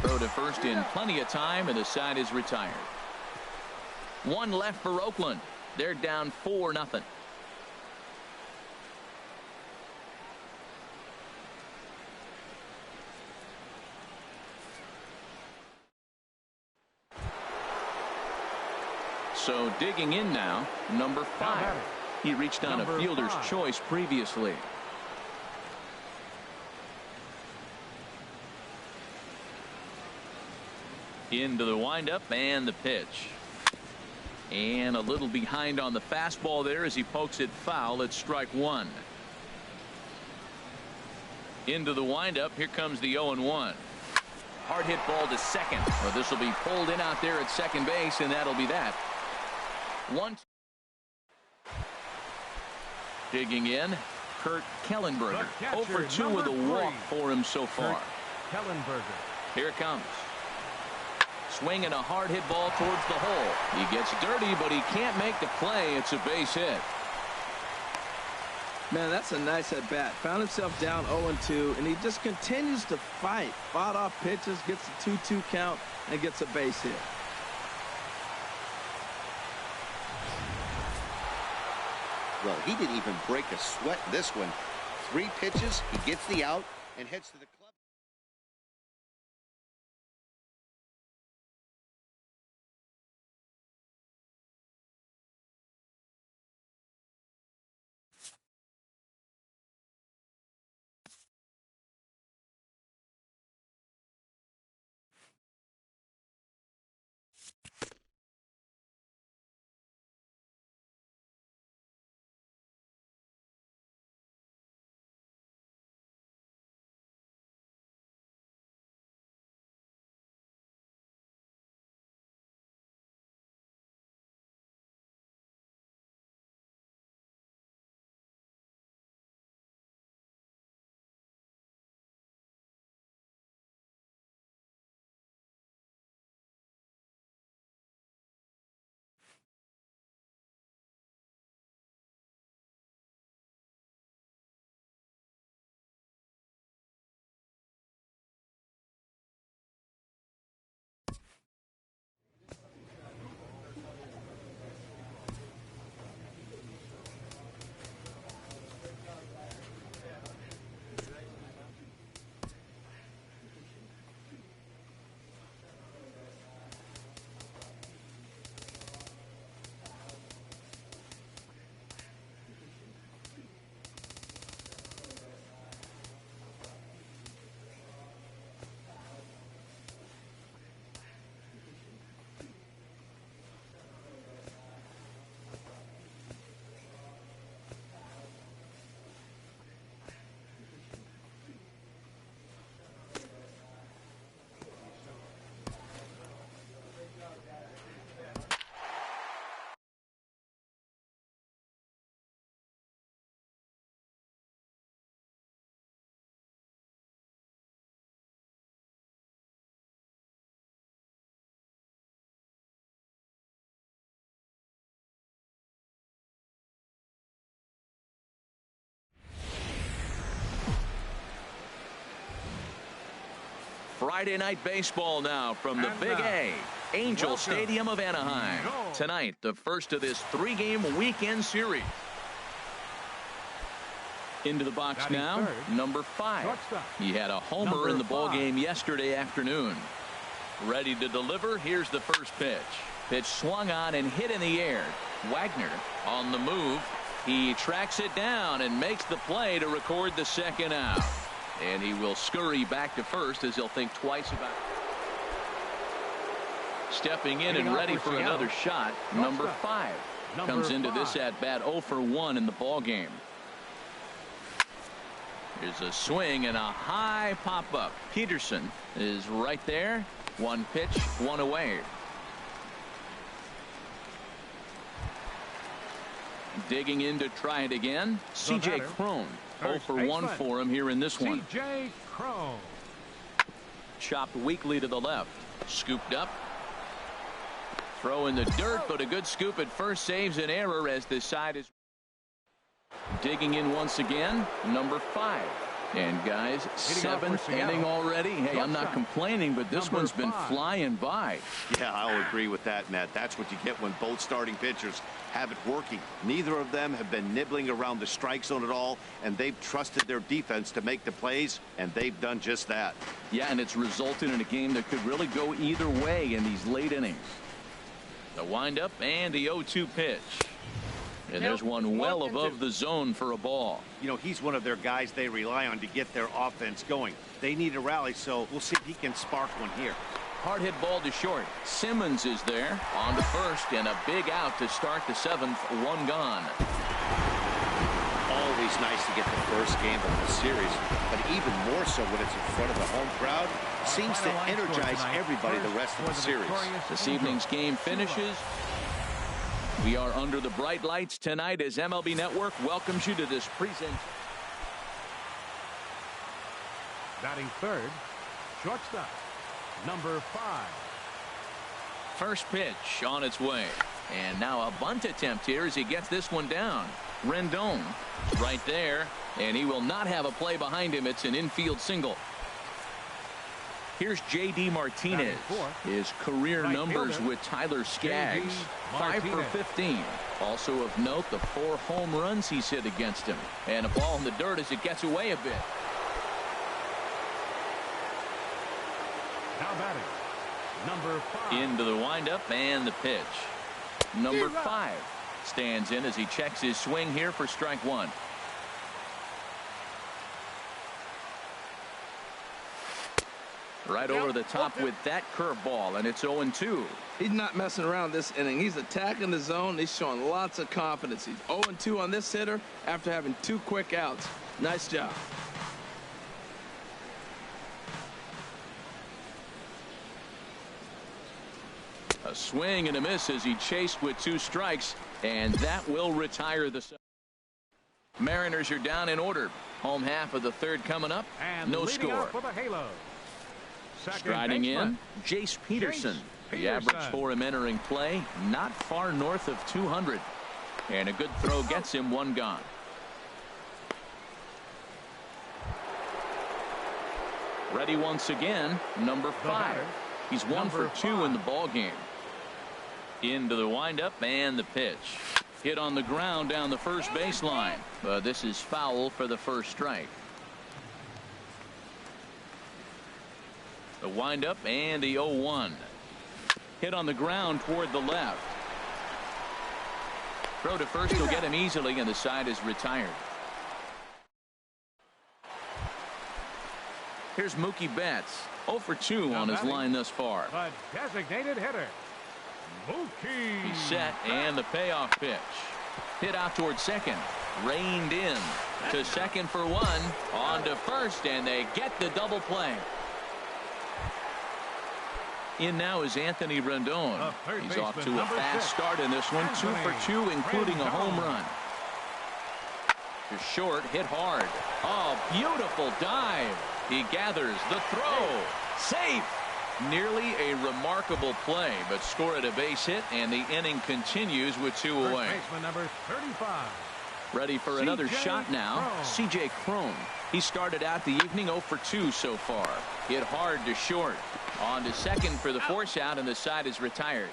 Throw to first in plenty of time, and the side is retired. 1 left for Oakland. They're down 4-0. So digging in now, number 5. He reached on a fielder's choice previously. Into the windup and the pitch. And a little behind on the fastball there as he pokes it foul at strike 1. Into the windup. Here comes the 0-1. Hard hit ball to second. Well, this will be pulled in out there at second base, and that'll be that. 1. Digging in, Kurt Kellenberger. 0 for 2 with a walk for him so far. Kellenberger. Here it comes. Swinging a hard hit ball towards the hole. He gets dirty, but he can't make the play. It's a base hit. Man, that's a nice at bat. Found himself down 0-2, and he just continues to fight. Fought off pitches, gets a 2-2 count, and gets a base hit. Well, he didn't even break a sweat in this one. 3 pitches, he gets the out and heads to the club. Friday night baseball now from the Big A, Angel Stadium of Anaheim. Tonight, the first of this 3-game weekend series. Into the box now, number 5. He had a homer in the ball game yesterday afternoon. Ready to deliver. Here's the first pitch. Pitch swung on and hit in the air. Wagner on the move. He tracks it down and makes the play to record the second out. And he will scurry back to first as he'll think twice about it. Stepping in and ready for another shot, number 5. Comes into this at bat 0 for 1 in the ball game. Here's a swing and a high pop up. Peterson is right there. 1 pitch, 1 away. Digging in to try it again. C.J. Cron. 0 for 1 for him here in this one. C.J. Cron. Chopped weakly to the left. Scooped up. Throw in the dirt, but a good scoop at first saves an error as this side is. Digging in once again, number 5. And guys, seventh inning already. Hey, I'm not complaining, but this one's been flying by. Yeah, I'll agree with that, Matt. That's what you get when both starting pitchers have it working. Neither of them have been nibbling around the strike zone at all, and they've trusted their defense to make the plays, and they've done just that. Yeah, and it's resulted in a game that could really go either way in these late innings. The windup and the 0-2 pitch. And there's one well above the zone for a ball. You know, he's one of their guys they rely on to get their offense going. They need a rally, so we'll see if he can spark one here. Hard hit ball to short. Simmons is there on to first, and a big out to start the seventh. One gone. Always nice to get the first game of the series, but even more so when it's in front of the home crowd. Seems to energize everybody the rest of the series. This evening's game finishes. We are under the bright lights tonight as MLB Network welcomes you to this present. Batting third, shortstop, number 5. First pitch on its way. And now a bunt attempt here as he gets this one down. Rendon right there, and he will not have a play behind him. It's an infield single. Here's J.D. Martinez. His career numbers with Tyler Skaggs. 5 for 15. Also of note, the 4 home runs he's hit against him. And a ball in the dirt as it gets away a bit. Now batting, number 5. Into the windup and the pitch. Number 5 stands in as he checks his swing here for strike 1. Right over the top with that curveball, and it's 0-2. He's not messing around this inning. He's attacking the zone. He's showing lots of confidence. He's 0-2 on this hitter after having 2 quick outs. Nice job. A swing and a miss as he chased with 2 strikes, and that will retire the Mariners are down in order. Home half of the third coming up. And no score. For the Halo. Striding in, Jace Peterson. The average for him entering play, not far north of 200. And a good throw gets him 1 gone. Ready once again, number 5. He's 1 for 2 in the ball game. Into the windup and the pitch. Hit on the ground down the first baseline. But this is foul for the first strike. The windup and the 0-1. Hit on the ground toward the left. Throw to first will get him easily, and the side is retired. Here's Mookie Betts. 0 for 2 on his line thus far. A designated hitter, Mookie. He's set, and the payoff pitch. Hit out toward second. Reined in to second for 1. On to first, and they get the double play. In now is Anthony Rendon. He's off to a fast start in this one. 2 for 2, including a home run. To short, hit hard. Oh, beautiful dive. He gathers the throw. Safe. Nearly a remarkable play, but score at a base hit, and the inning continues with 2 away. Baseman number 35. Ready for another shot now. C.J. Cron. He started out the evening 0 for 2 so far. Hit hard to short. On to second for the force out, and the side is retired.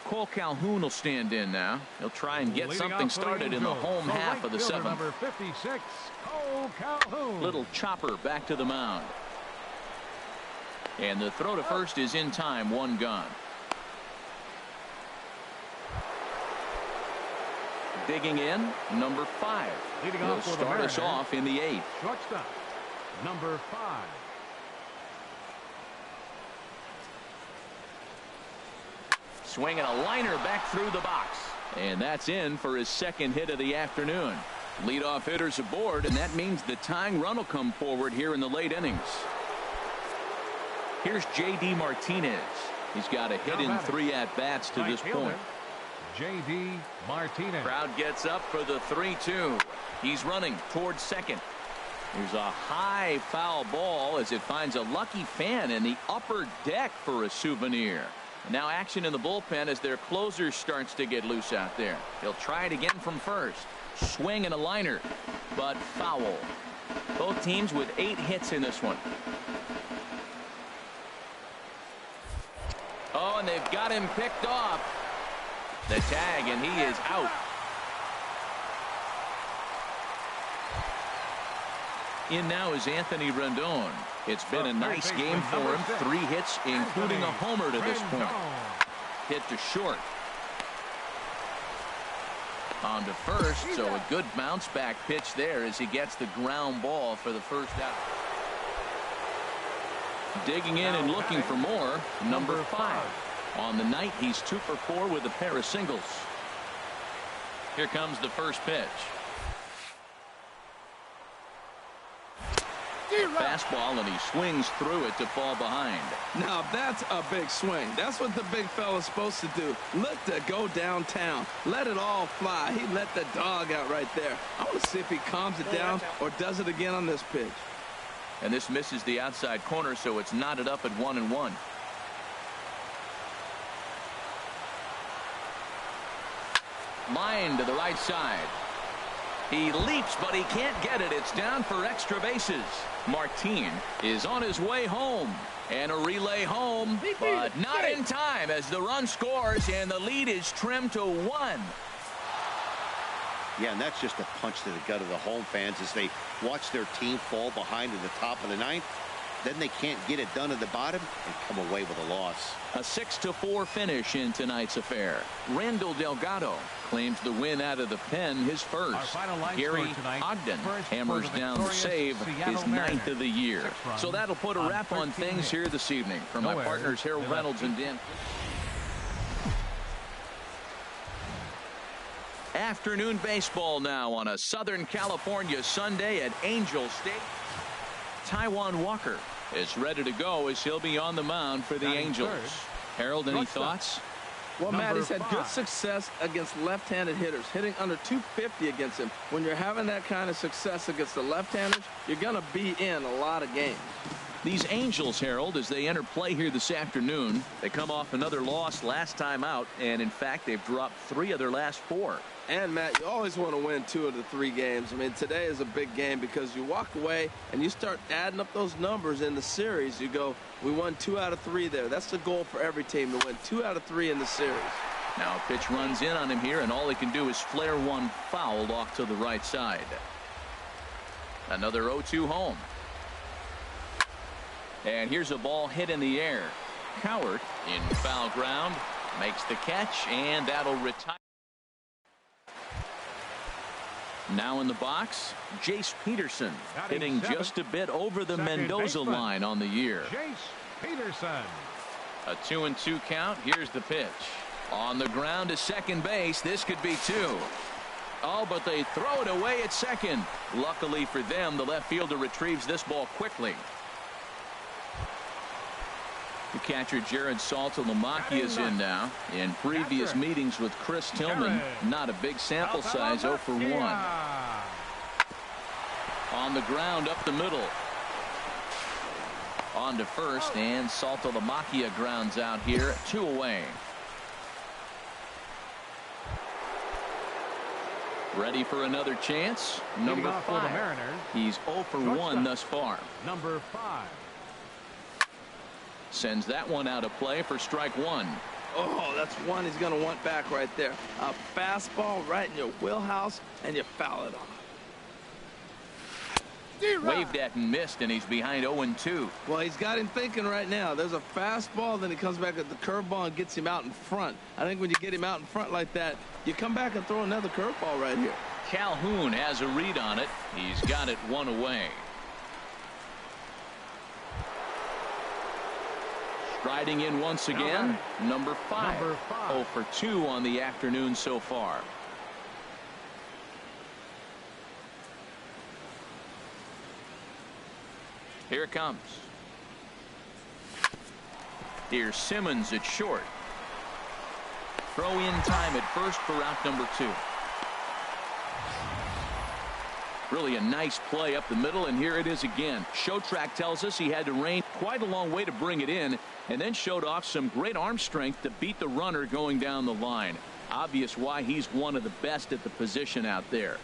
Cole Calhoun will stand in now. He'll try and get something started in the home half of the 7th. Number 56, Cole Calhoun. Little chopper back to the mound. And the throw to first is in time. 1 gone. Digging in, number 5. He'll start us off in the 8th. Shortstop, number 5. Swinging a liner back through the box. And that's in for his 2nd hit of the afternoon. Leadoff hitters aboard, and that means the tying run will come forward here in the late innings. Here's J.D. Martinez. He's got a hit in 3 at-bats to this point. J.D. Martinez. Crowd gets up for the 3-2. He's running towards second. There's a high foul ball as it finds a lucky fan in the upper deck for a souvenir. Now action in the bullpen as their closer starts to get loose out there. He'll try it again from first. Swing and a liner, but foul. Both teams with 8 hits in this one. Oh, and they've got him picked off. The tag, and he is out. In now is Anthony Rendon. It's been a nice game for him. 3 hits, including a homer to this point. Hit to short. On to first, so a good bounce back pitch there as he gets the ground ball for the first out. Digging in and looking for more, number 5. On the night, he's 2 for 4 with a pair of singles. Here comes the first pitch. Fastball, and he swings through it to fall behind. Now that's a big swing. That's what the big fella's supposed to do. Look to go downtown. Let it all fly. He let the dog out right there. I want to see if he calms it down or does it again on this pitch. And this misses the outside corner, so it's knotted up at 1-1. Line to the right side. He leaps, but he can't get it. It's down for extra bases. Martin is on his way home. And a relay home, but not in time as the run scores and the lead is trimmed to 1. Yeah, and that's just a punch to the gut of the home fans as they watch their team fall behind in the top of the 9th. Then they can't get it done at the bottom and come away with a loss. A 6-4 finish in tonight's affair. Randall Delgado claims the win out of the pen, his first. Gary Ogden hammers down the save, his 9th of the year. So that'll put a wrap on things here this evening. From my partners Harold Reynolds and Dan. Afternoon baseball now on a Southern California Sunday at Angel Stadium. Taijuan Walker is ready to go as he'll be on the mound for the Angels. Harold, any thoughts? Well, Matt, he's had good success against left-handed hitters, hitting under 250 against him. When you're having that kind of success against the left-handers, you're going to be in a lot of games. These Angels, Harold, as they enter play here this afternoon, they come off another loss last time out, and in fact, they've dropped 3 of their last 4. And, Matt, you always want to win 2 of the 3 games. I mean, today is a big game because you walk away and you start adding up those numbers in the series. You go, we won 2 out of 3 there. That's the goal for every team, to win 2 out of 3 in the series. Now a pitch runs in on him here, and all he can do is flare one foul off to the right side. Another 0-2 home. And here's a ball hit in the air. Cowart in foul ground makes the catch, and that'll retire. Now in the box, Jace Peterson hitting just a bit over the Mendoza line on the year. Jace Peterson. A 2-2 count. Here's the pitch. On the ground to second base. This could be 2. Oh, but they throw it away at second. Luckily for them, the left fielder retrieves this ball quickly. The catcher Jared Saltalamacchia is in now. In previous meetings with Chris Tillman, not a big sample size, 0 for 1. On the ground up the middle. On to first, and Saltalamacchia grounds out here, 2 away. Ready for another chance. Number 5. He's 0 for 1 thus far. Number 5. Sends that one out of play for strike 1. Oh, that's one he's going to want back right there. A fastball right in your wheelhouse, and you foul it off. Waved at and missed, and he's behind 0-2. Well, he's got him thinking right now. There's a fastball, then he comes back at the curveball and gets him out in front. I think when you get him out in front like that, you come back and throw another curveball right here. Calhoun has a read on it. He's got it 1 away. Striding in once again, number 5. 0 for 2 on the afternoon so far. Here it comes. Here's Simmons at short. Throw in time at first for out number 2. Really a nice play up the middle, and here it is again. Showtrack tells us he had to rein quite a long way to bring it in, and then showed off some great arm strength to beat the runner going down the line. Obvious why he's one of the best at the position out there.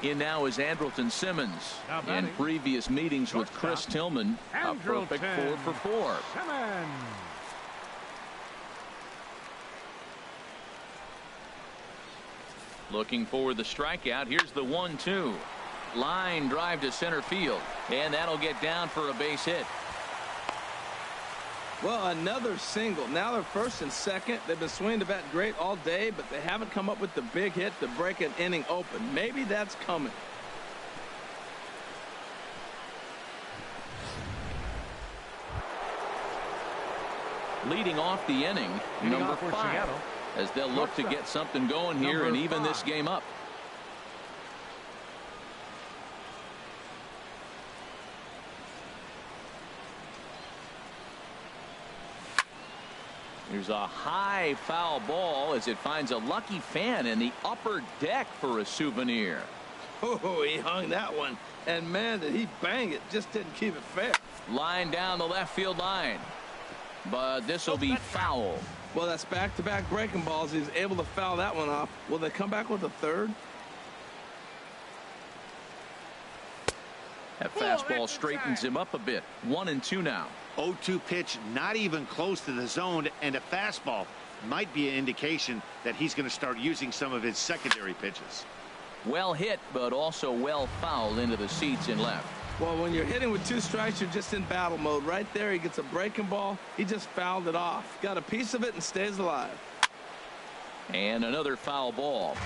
In now is Andrelton Simmons. In previous meetings with Chris Tillman, a perfect 4 for 4. Simmons. Looking for the strikeout. Here's the 1-2. Line drive to center field, and that'll get down for a base hit. Well, another single. Now they're first and second. They've been swinging the bat great all day, but they haven't come up with the big hit to break an inning open. Maybe that's coming. Leading off the inning, number 5. Seattle, as they'll look to get something going here and even this game up. Here's a high foul ball as it finds a lucky fan in the upper deck for a souvenir. Oh, he hung that one. And, man, did he bang it. Just didn't keep it fair. Line down the left field line. But this will be foul. Well, that's back-to-back breaking balls. He was able to foul that one off. Will they come back with a third? That fastball straightens him up a bit. 1-2 now. 0-2 pitch, not even close to the zone, and a fastball might be an indication that he's going to start using some of his secondary pitches. Well hit, but also well fouled into the seats in left. Well, when you're hitting with 2 strikes, you're just in battle mode. Right there, he gets a breaking ball. He just fouled it off. Got a piece of it and stays alive. And another foul ball.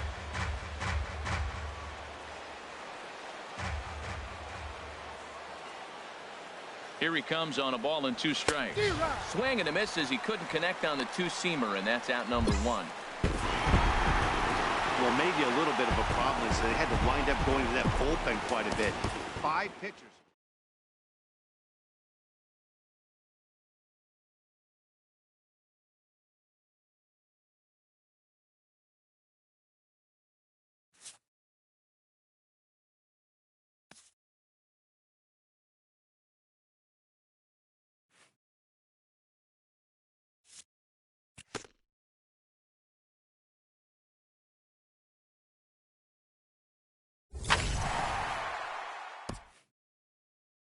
Here he comes on a ball and 2 strikes. Swing and a miss as he couldn't connect on the 2-seamer, and that's out number 1. Well, maybe a little bit of a problem is they had to wind up going to that bullpen quite a bit. 5 pitchers.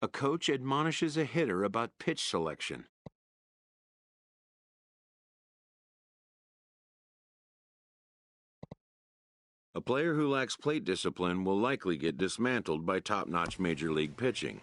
A coach admonishes a hitter about pitch selection. A player who lacks plate discipline will likely get dismantled by top-notch major league pitching.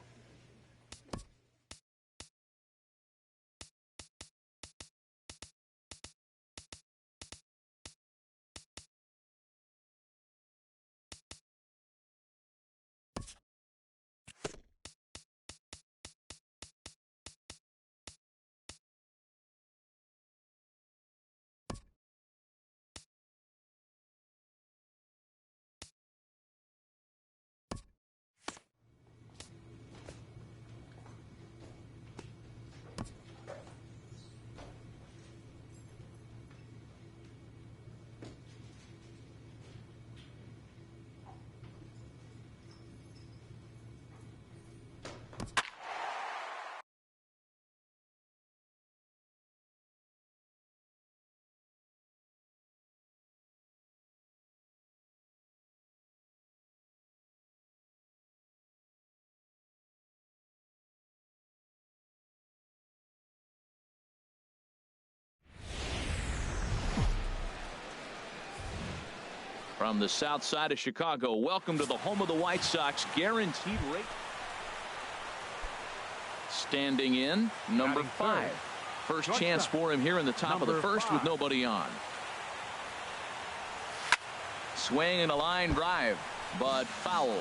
From the south side of Chicago, welcome to the home of the White Sox. Guaranteed rate. Standing in, number 5. First chance for him here in the top of the first with nobody on. Swing and a line drive, but foul.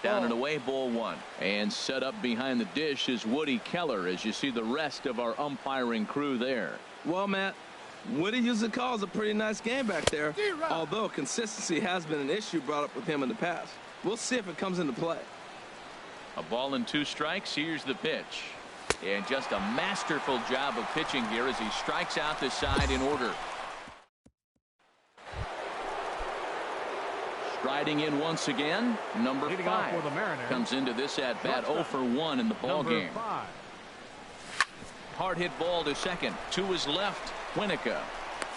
Down and away, ball 1. And set up behind the dish is Woody Keller as you see the rest of our umpiring crew there. Well, Matt, Woody usually calls a pretty nice game back there, although consistency has been an issue brought up with him in the past. We'll see if it comes into play. A ball and 2 strikes. Here's the pitch. And just a masterful job of pitching here as he strikes out the side in order. Striding in once again, number 5 comes into this at bat 0 for 1 in the ball game. Hard hit ball to second. To his left, Winnica.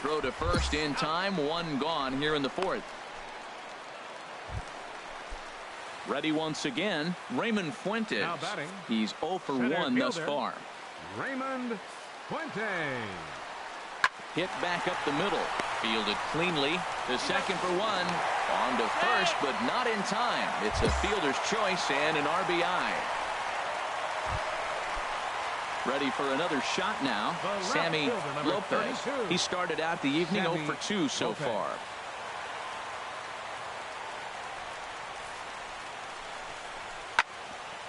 Throw to first in time. 1 gone here in the 4th. Ready once again, Raymond Fuentes. He's 0 for 1 thus far. Raymond Fuentes. Hit back up the middle. Fielded cleanly. The second for 1. On to first, but not in time. It's a fielder's choice and an RBI. Ready for another shot now. Sammy Lopez. He started out the evening 0 for 2 so far.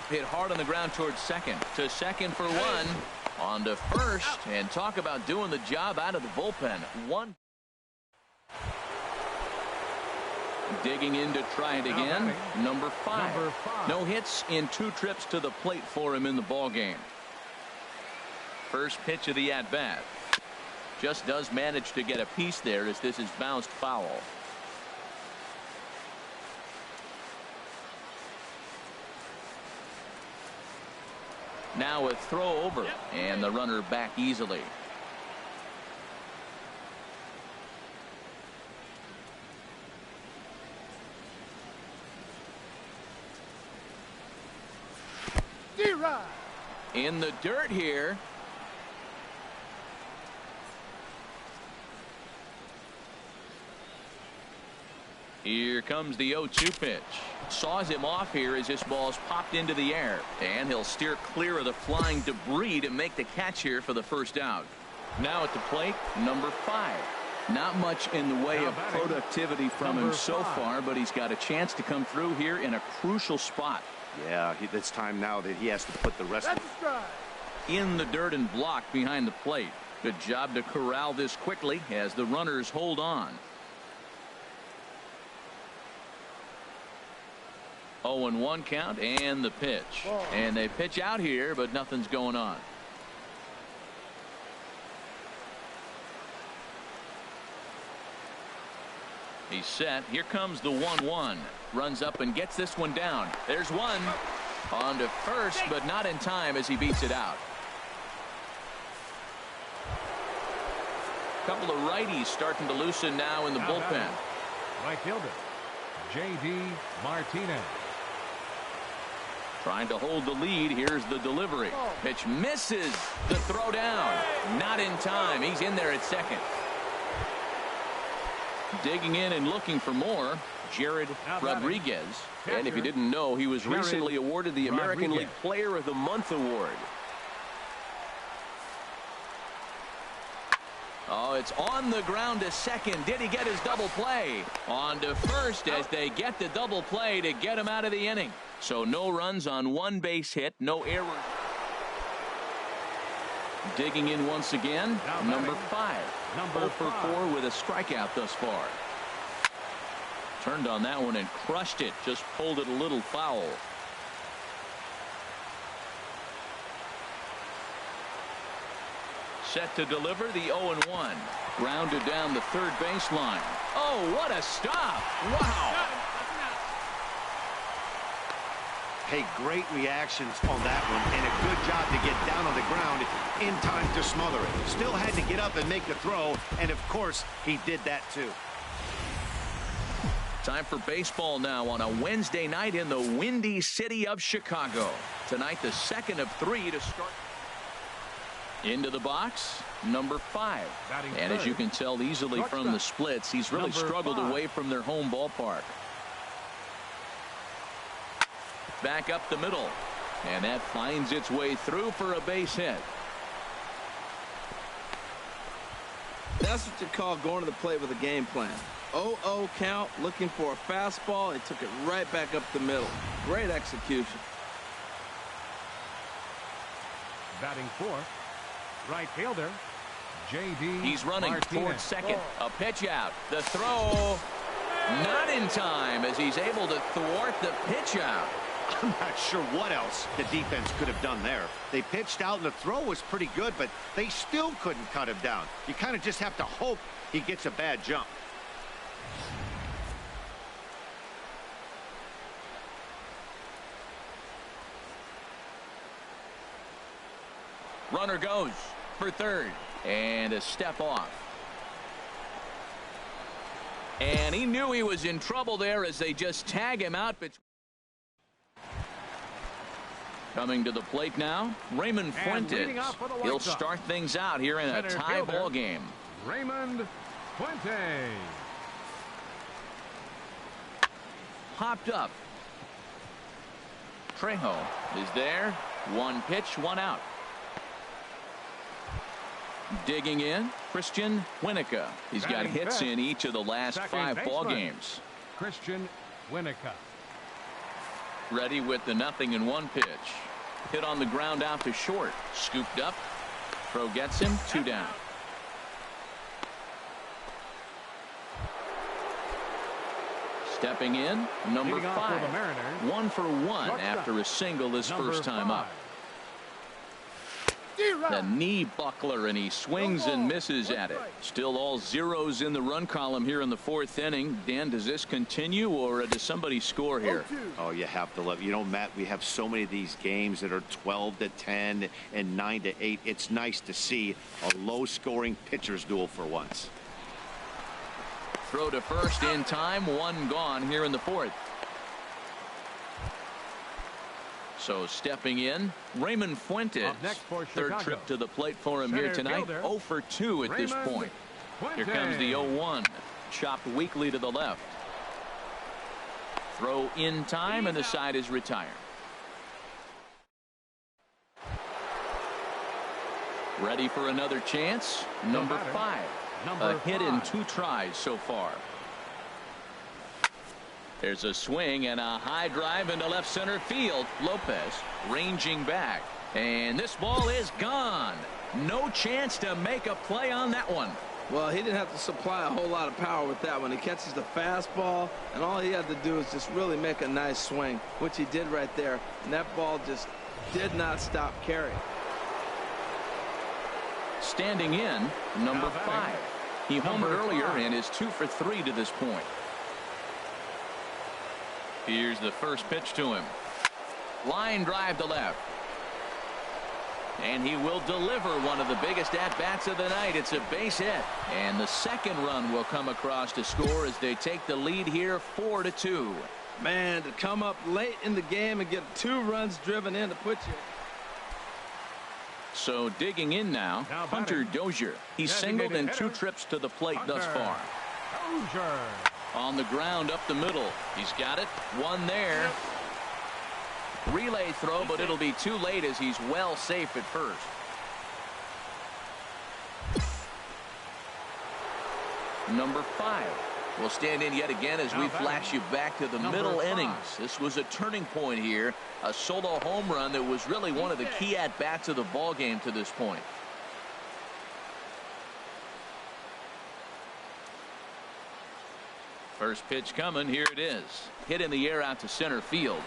Hit hard on the ground towards second. To second for 1. On to first. And talk about doing the job out of the bullpen. 1. Digging in to try it again. Number 5. No hits in 2 trips to the plate for him in the ball game. First pitch of the at-bat. Just does manage to get a piece there as this is bounced foul. Now a throw over, and the runner back easily. In the dirt here. Here comes the 0-2 pitch. Saws him off here as this ball's popped into the air. And he'll steer clear of the flying debris to make the catch here for the first out. Now at the plate, number 5. Not much in the way of productivity from him so far, but he's got a chance to come through here in a crucial spot. Yeah, it's time now that he has to put the rest in the dirt and blocked behind the plate. Good job to corral this quickly as the runners hold on. 0-1 count and the pitch. And they pitch out here, but nothing's going on. He's set. Here comes the 1-1. Runs up and gets this one down. There's one. On to first, but not in time as he beats it out. Couple of righties starting to loosen now in the bullpen. Right fielder, J.D. Martinez. Trying to hold the lead. Here's the delivery. Pitch misses. The throw down. Not in time. He's in there at second. Digging in and looking for more, Jared Rodriguez. And if you didn't know, he was recently awarded the American League Player of the Month award. Oh, it's on the ground to second. Did he get his double play? On to first as they get the double play to get him out of the inning. So no runs on 1 base hit, no errors. Digging in once again, number 5. 0 for 4 with a strikeout thus far. Turned on that one and crushed it. Just pulled it a little foul. Set to deliver the 0-1. Grounded down the third baseline. Oh, what a stop. Wow. Hey, great reactions on that one, and a good job to get down on the ground in time to smother it. Still had to get up and make the throw, and of course, he did that too. Time for baseball now on a Wednesday night in the windy city of Chicago. Tonight, the second of 3 to start. Into the box, number 5. And as you can tell easily from the splits, he's really struggled away from their home ballpark. Back up the middle. And that finds its way through for a base hit. That's what you call going to the plate with a game plan. 0-0 count, looking for a fastball, and took it right back up the middle. Great execution. Batting fourth, right fielder, J.D. He's running Martinez. towards second. A pitch out. The throw not in time as he's able to thwart the pitch out. I'm not sure what else the defense could have done there. They pitched out and the throw was pretty good, but they still couldn't cut him down. You kind of just have to hope he gets a bad jump. Runner goes for third, and a step off. And he knew he was in trouble there as they just tag him out. But coming to the plate now, Raymond Fuentes. He'll start things out here in a tie ball game. Raymond Fuentes. Hopped up. Trejo is there. One pitch, one out. Digging in, Christian Winokur. He's got hits in each of the last 5 ball games. Christian Winokur. Ready with the 0-1 pitch. Hit on the ground out to short. Scooped up. Throw gets him. 2 down. Stepping in, number 5. 1 for 1 after a single his first time up. The knee buckler, and he swings and misses at it. Still all zeros in the run column here in the 4th inning. Dan, does this continue, or does somebody score here? Oh, you have to love. You know, Matt, we have so many of these games that are 12-10 and 9-8. It's nice to see a low-scoring pitcher's duel for once. Throw to first in time. 1 gone here in the 4th. So stepping in, Raymond Fuentes. Third trip to the plate for him here tonight. 0 for 2 at this point. Here comes the 0-1. Chopped weakly to the left. Throw in time, and the side is retired. Ready for another chance. Number 5. A hit in 2 tries so far. There's a swing and a high drive into left center field. Lopez ranging back, and this ball is gone. No chance to make a play on that one. Well, he didn't have to supply a whole lot of power with that one. He catches the fastball, and all he had to do is just really make a nice swing, which he did right there. And that ball just did not stop carrying. Standing in, number 5. He homered earlier and is 2 for 3 to this point. Here's the first pitch to him. Line drive to left. And he will deliver one of the biggest at-bats of the night. It's a base hit. And the second run will come across to score as they take the lead here 4-2. Man, to come up late in the game and get 2 runs driven in to put you. So digging in now, Hunter Dozier. He's singled in 2 trips to the plate thus far. Dozier. On the ground up the middle. He's got it. 1 there. Relay throw, but it'll be too late as he's well safe at first. Number 5 will stand in yet again as we flash you back to the middle innings. This was a turning point here. A solo home run that was really one of the key at-bats of the ball game to this point. First pitch coming. Here it is. Hit in the air out to center field.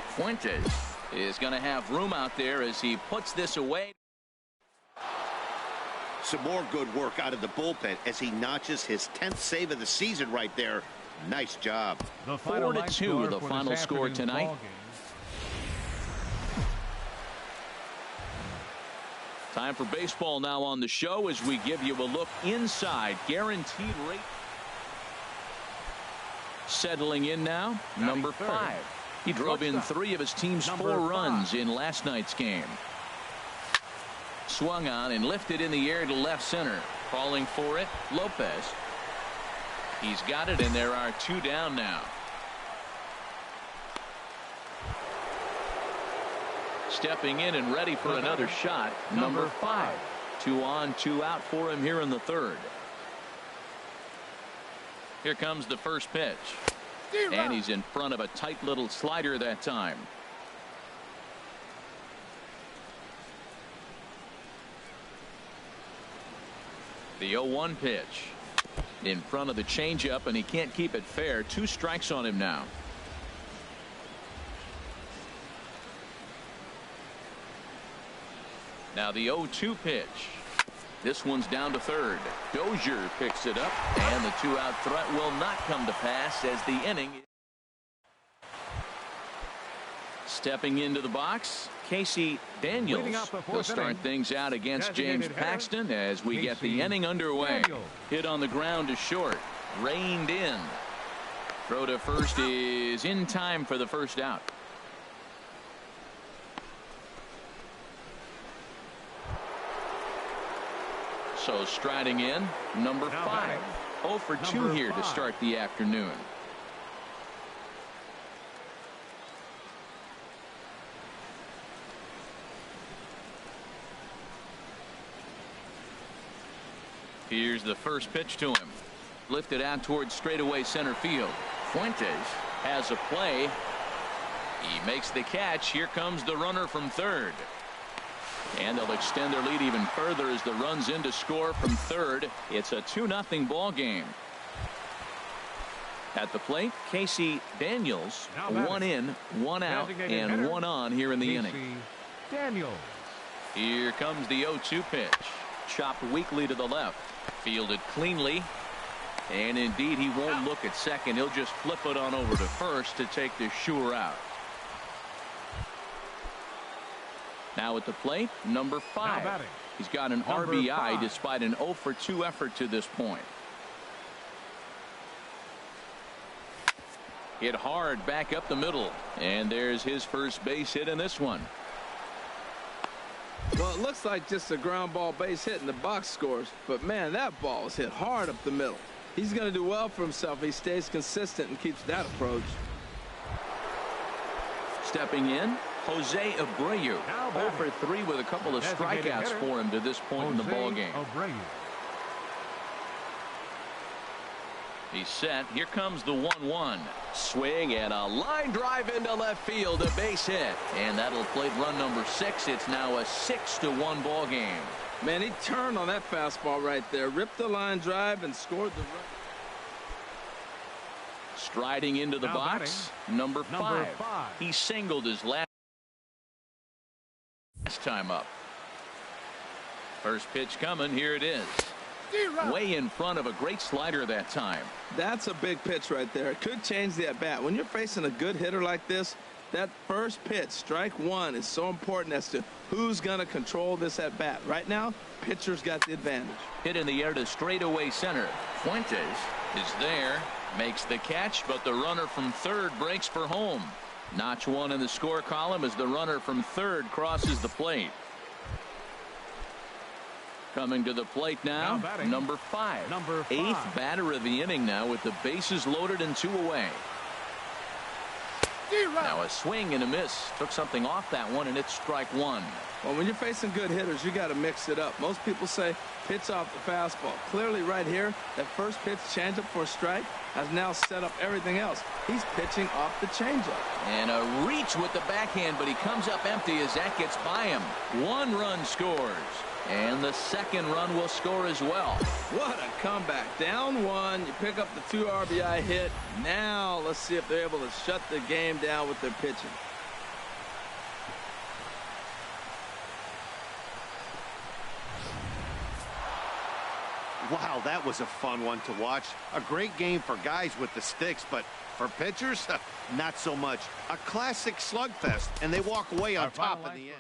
Fuentes is going to have room out there as he puts this away. Some more good work out of the bullpen as he notches his 10th save of the season right there. Nice job. 4-2 the final score tonight. Time for baseball now on the show as we give you a look inside guaranteed rate. Settling in now, number 5. He drove in 3 of his team's 4 runs in last night's game. Swung on and lifted in the air to left center. Calling for it, Lopez. He's got it, and there are 2 down now. Stepping in and ready for another shot, number 5. 2 on, 2 out for him here in the 3rd. Here comes the first pitch. And he's in front of a tight little slider that time. The 0-1 pitch. in front of the changeup, and he can't keep it fair. 2 strikes on him now. Now the 0-2 pitch. This one's down to third. Dozier picks it up, and the 2-out threat will not come to pass as the inning. Stepping into the box, Casey Daniels will start things out against James Paxton as we get the inning underway. Hit on the ground to short. Reined in. Throw to first is in time for the first out. So striding in, number 5. 0 for 2 here to start the afternoon. Here's the first pitch to him. Lifted out towards straightaway center field. Fuentes has a play. He makes the catch. Here comes the runner from third. And they'll extend their lead even further as the runs in to score from third. It's a 2-0 ball game. At the plate, Casey Daniels. 1 in, 1 out, and 1 on here in the inning. Daniels. Here comes the 0-2 pitch. Chopped weakly to the left. Fielded cleanly. And indeed, he won't look at second. He'll just flip it on over to first to take the sure out. Now at the plate, number 5. He's got an RBI despite an 0 for 2 effort to this point. Hit hard back up the middle. And there's his first base hit in this one. Well, it looks like just a ground ball base hit in the box scores. But, man, that ball is hit hard up the middle. He's going to do well for himself if he stays consistent and keeps that approach. Stepping in, Jose Abreu. 0 for 3 with a couple of strikeouts for him to this point in the ballgame. He's set. Here comes the 1-1. Swing and a line drive into left field. A base hit. And that'll plate run number 6. It's now a 6-1 ball game. Man, he turned on that fastball right there. Ripped the line drive and scored the run. Striding into the box, number 5. He singled his last time up. First pitch coming. Here it is. Way in front of a great slider that time. That's a big pitch right there. It could change the at-bat. When you're facing a good hitter like this, that first pitch, strike 1, is so important as to who's going to control this at-bat. Right now, pitcher's got the advantage. Hit in the air to straightaway center. Fuentes is there, makes the catch, but the runner from third breaks for home. Notch 1 in the score column as the runner from third crosses the plate. Coming to the plate now number 5. 8th batter of the inning now with the bases loaded and 2 away. Now a swing and a miss. Took something off that one, and it's strike 1. Well, when you're facing good hitters, you got to mix it up. Most people say pitch off the fastball. Clearly right here, that first pitch changeup for a strike has now set up everything else. He's pitching off the changeup. And a reach with the backhand, but he comes up empty as that gets by him. 1 run scores. And the second run will score as well. What a comeback. Down 1. You pick up the 2 RBI hit. Now let's see if they're able to shut the game down with their pitching. Wow, that was a fun one to watch. A great game for guys with the sticks, but for pitchers, not so much. A classic slugfest, and they walk away on top in the end.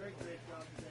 Great job today.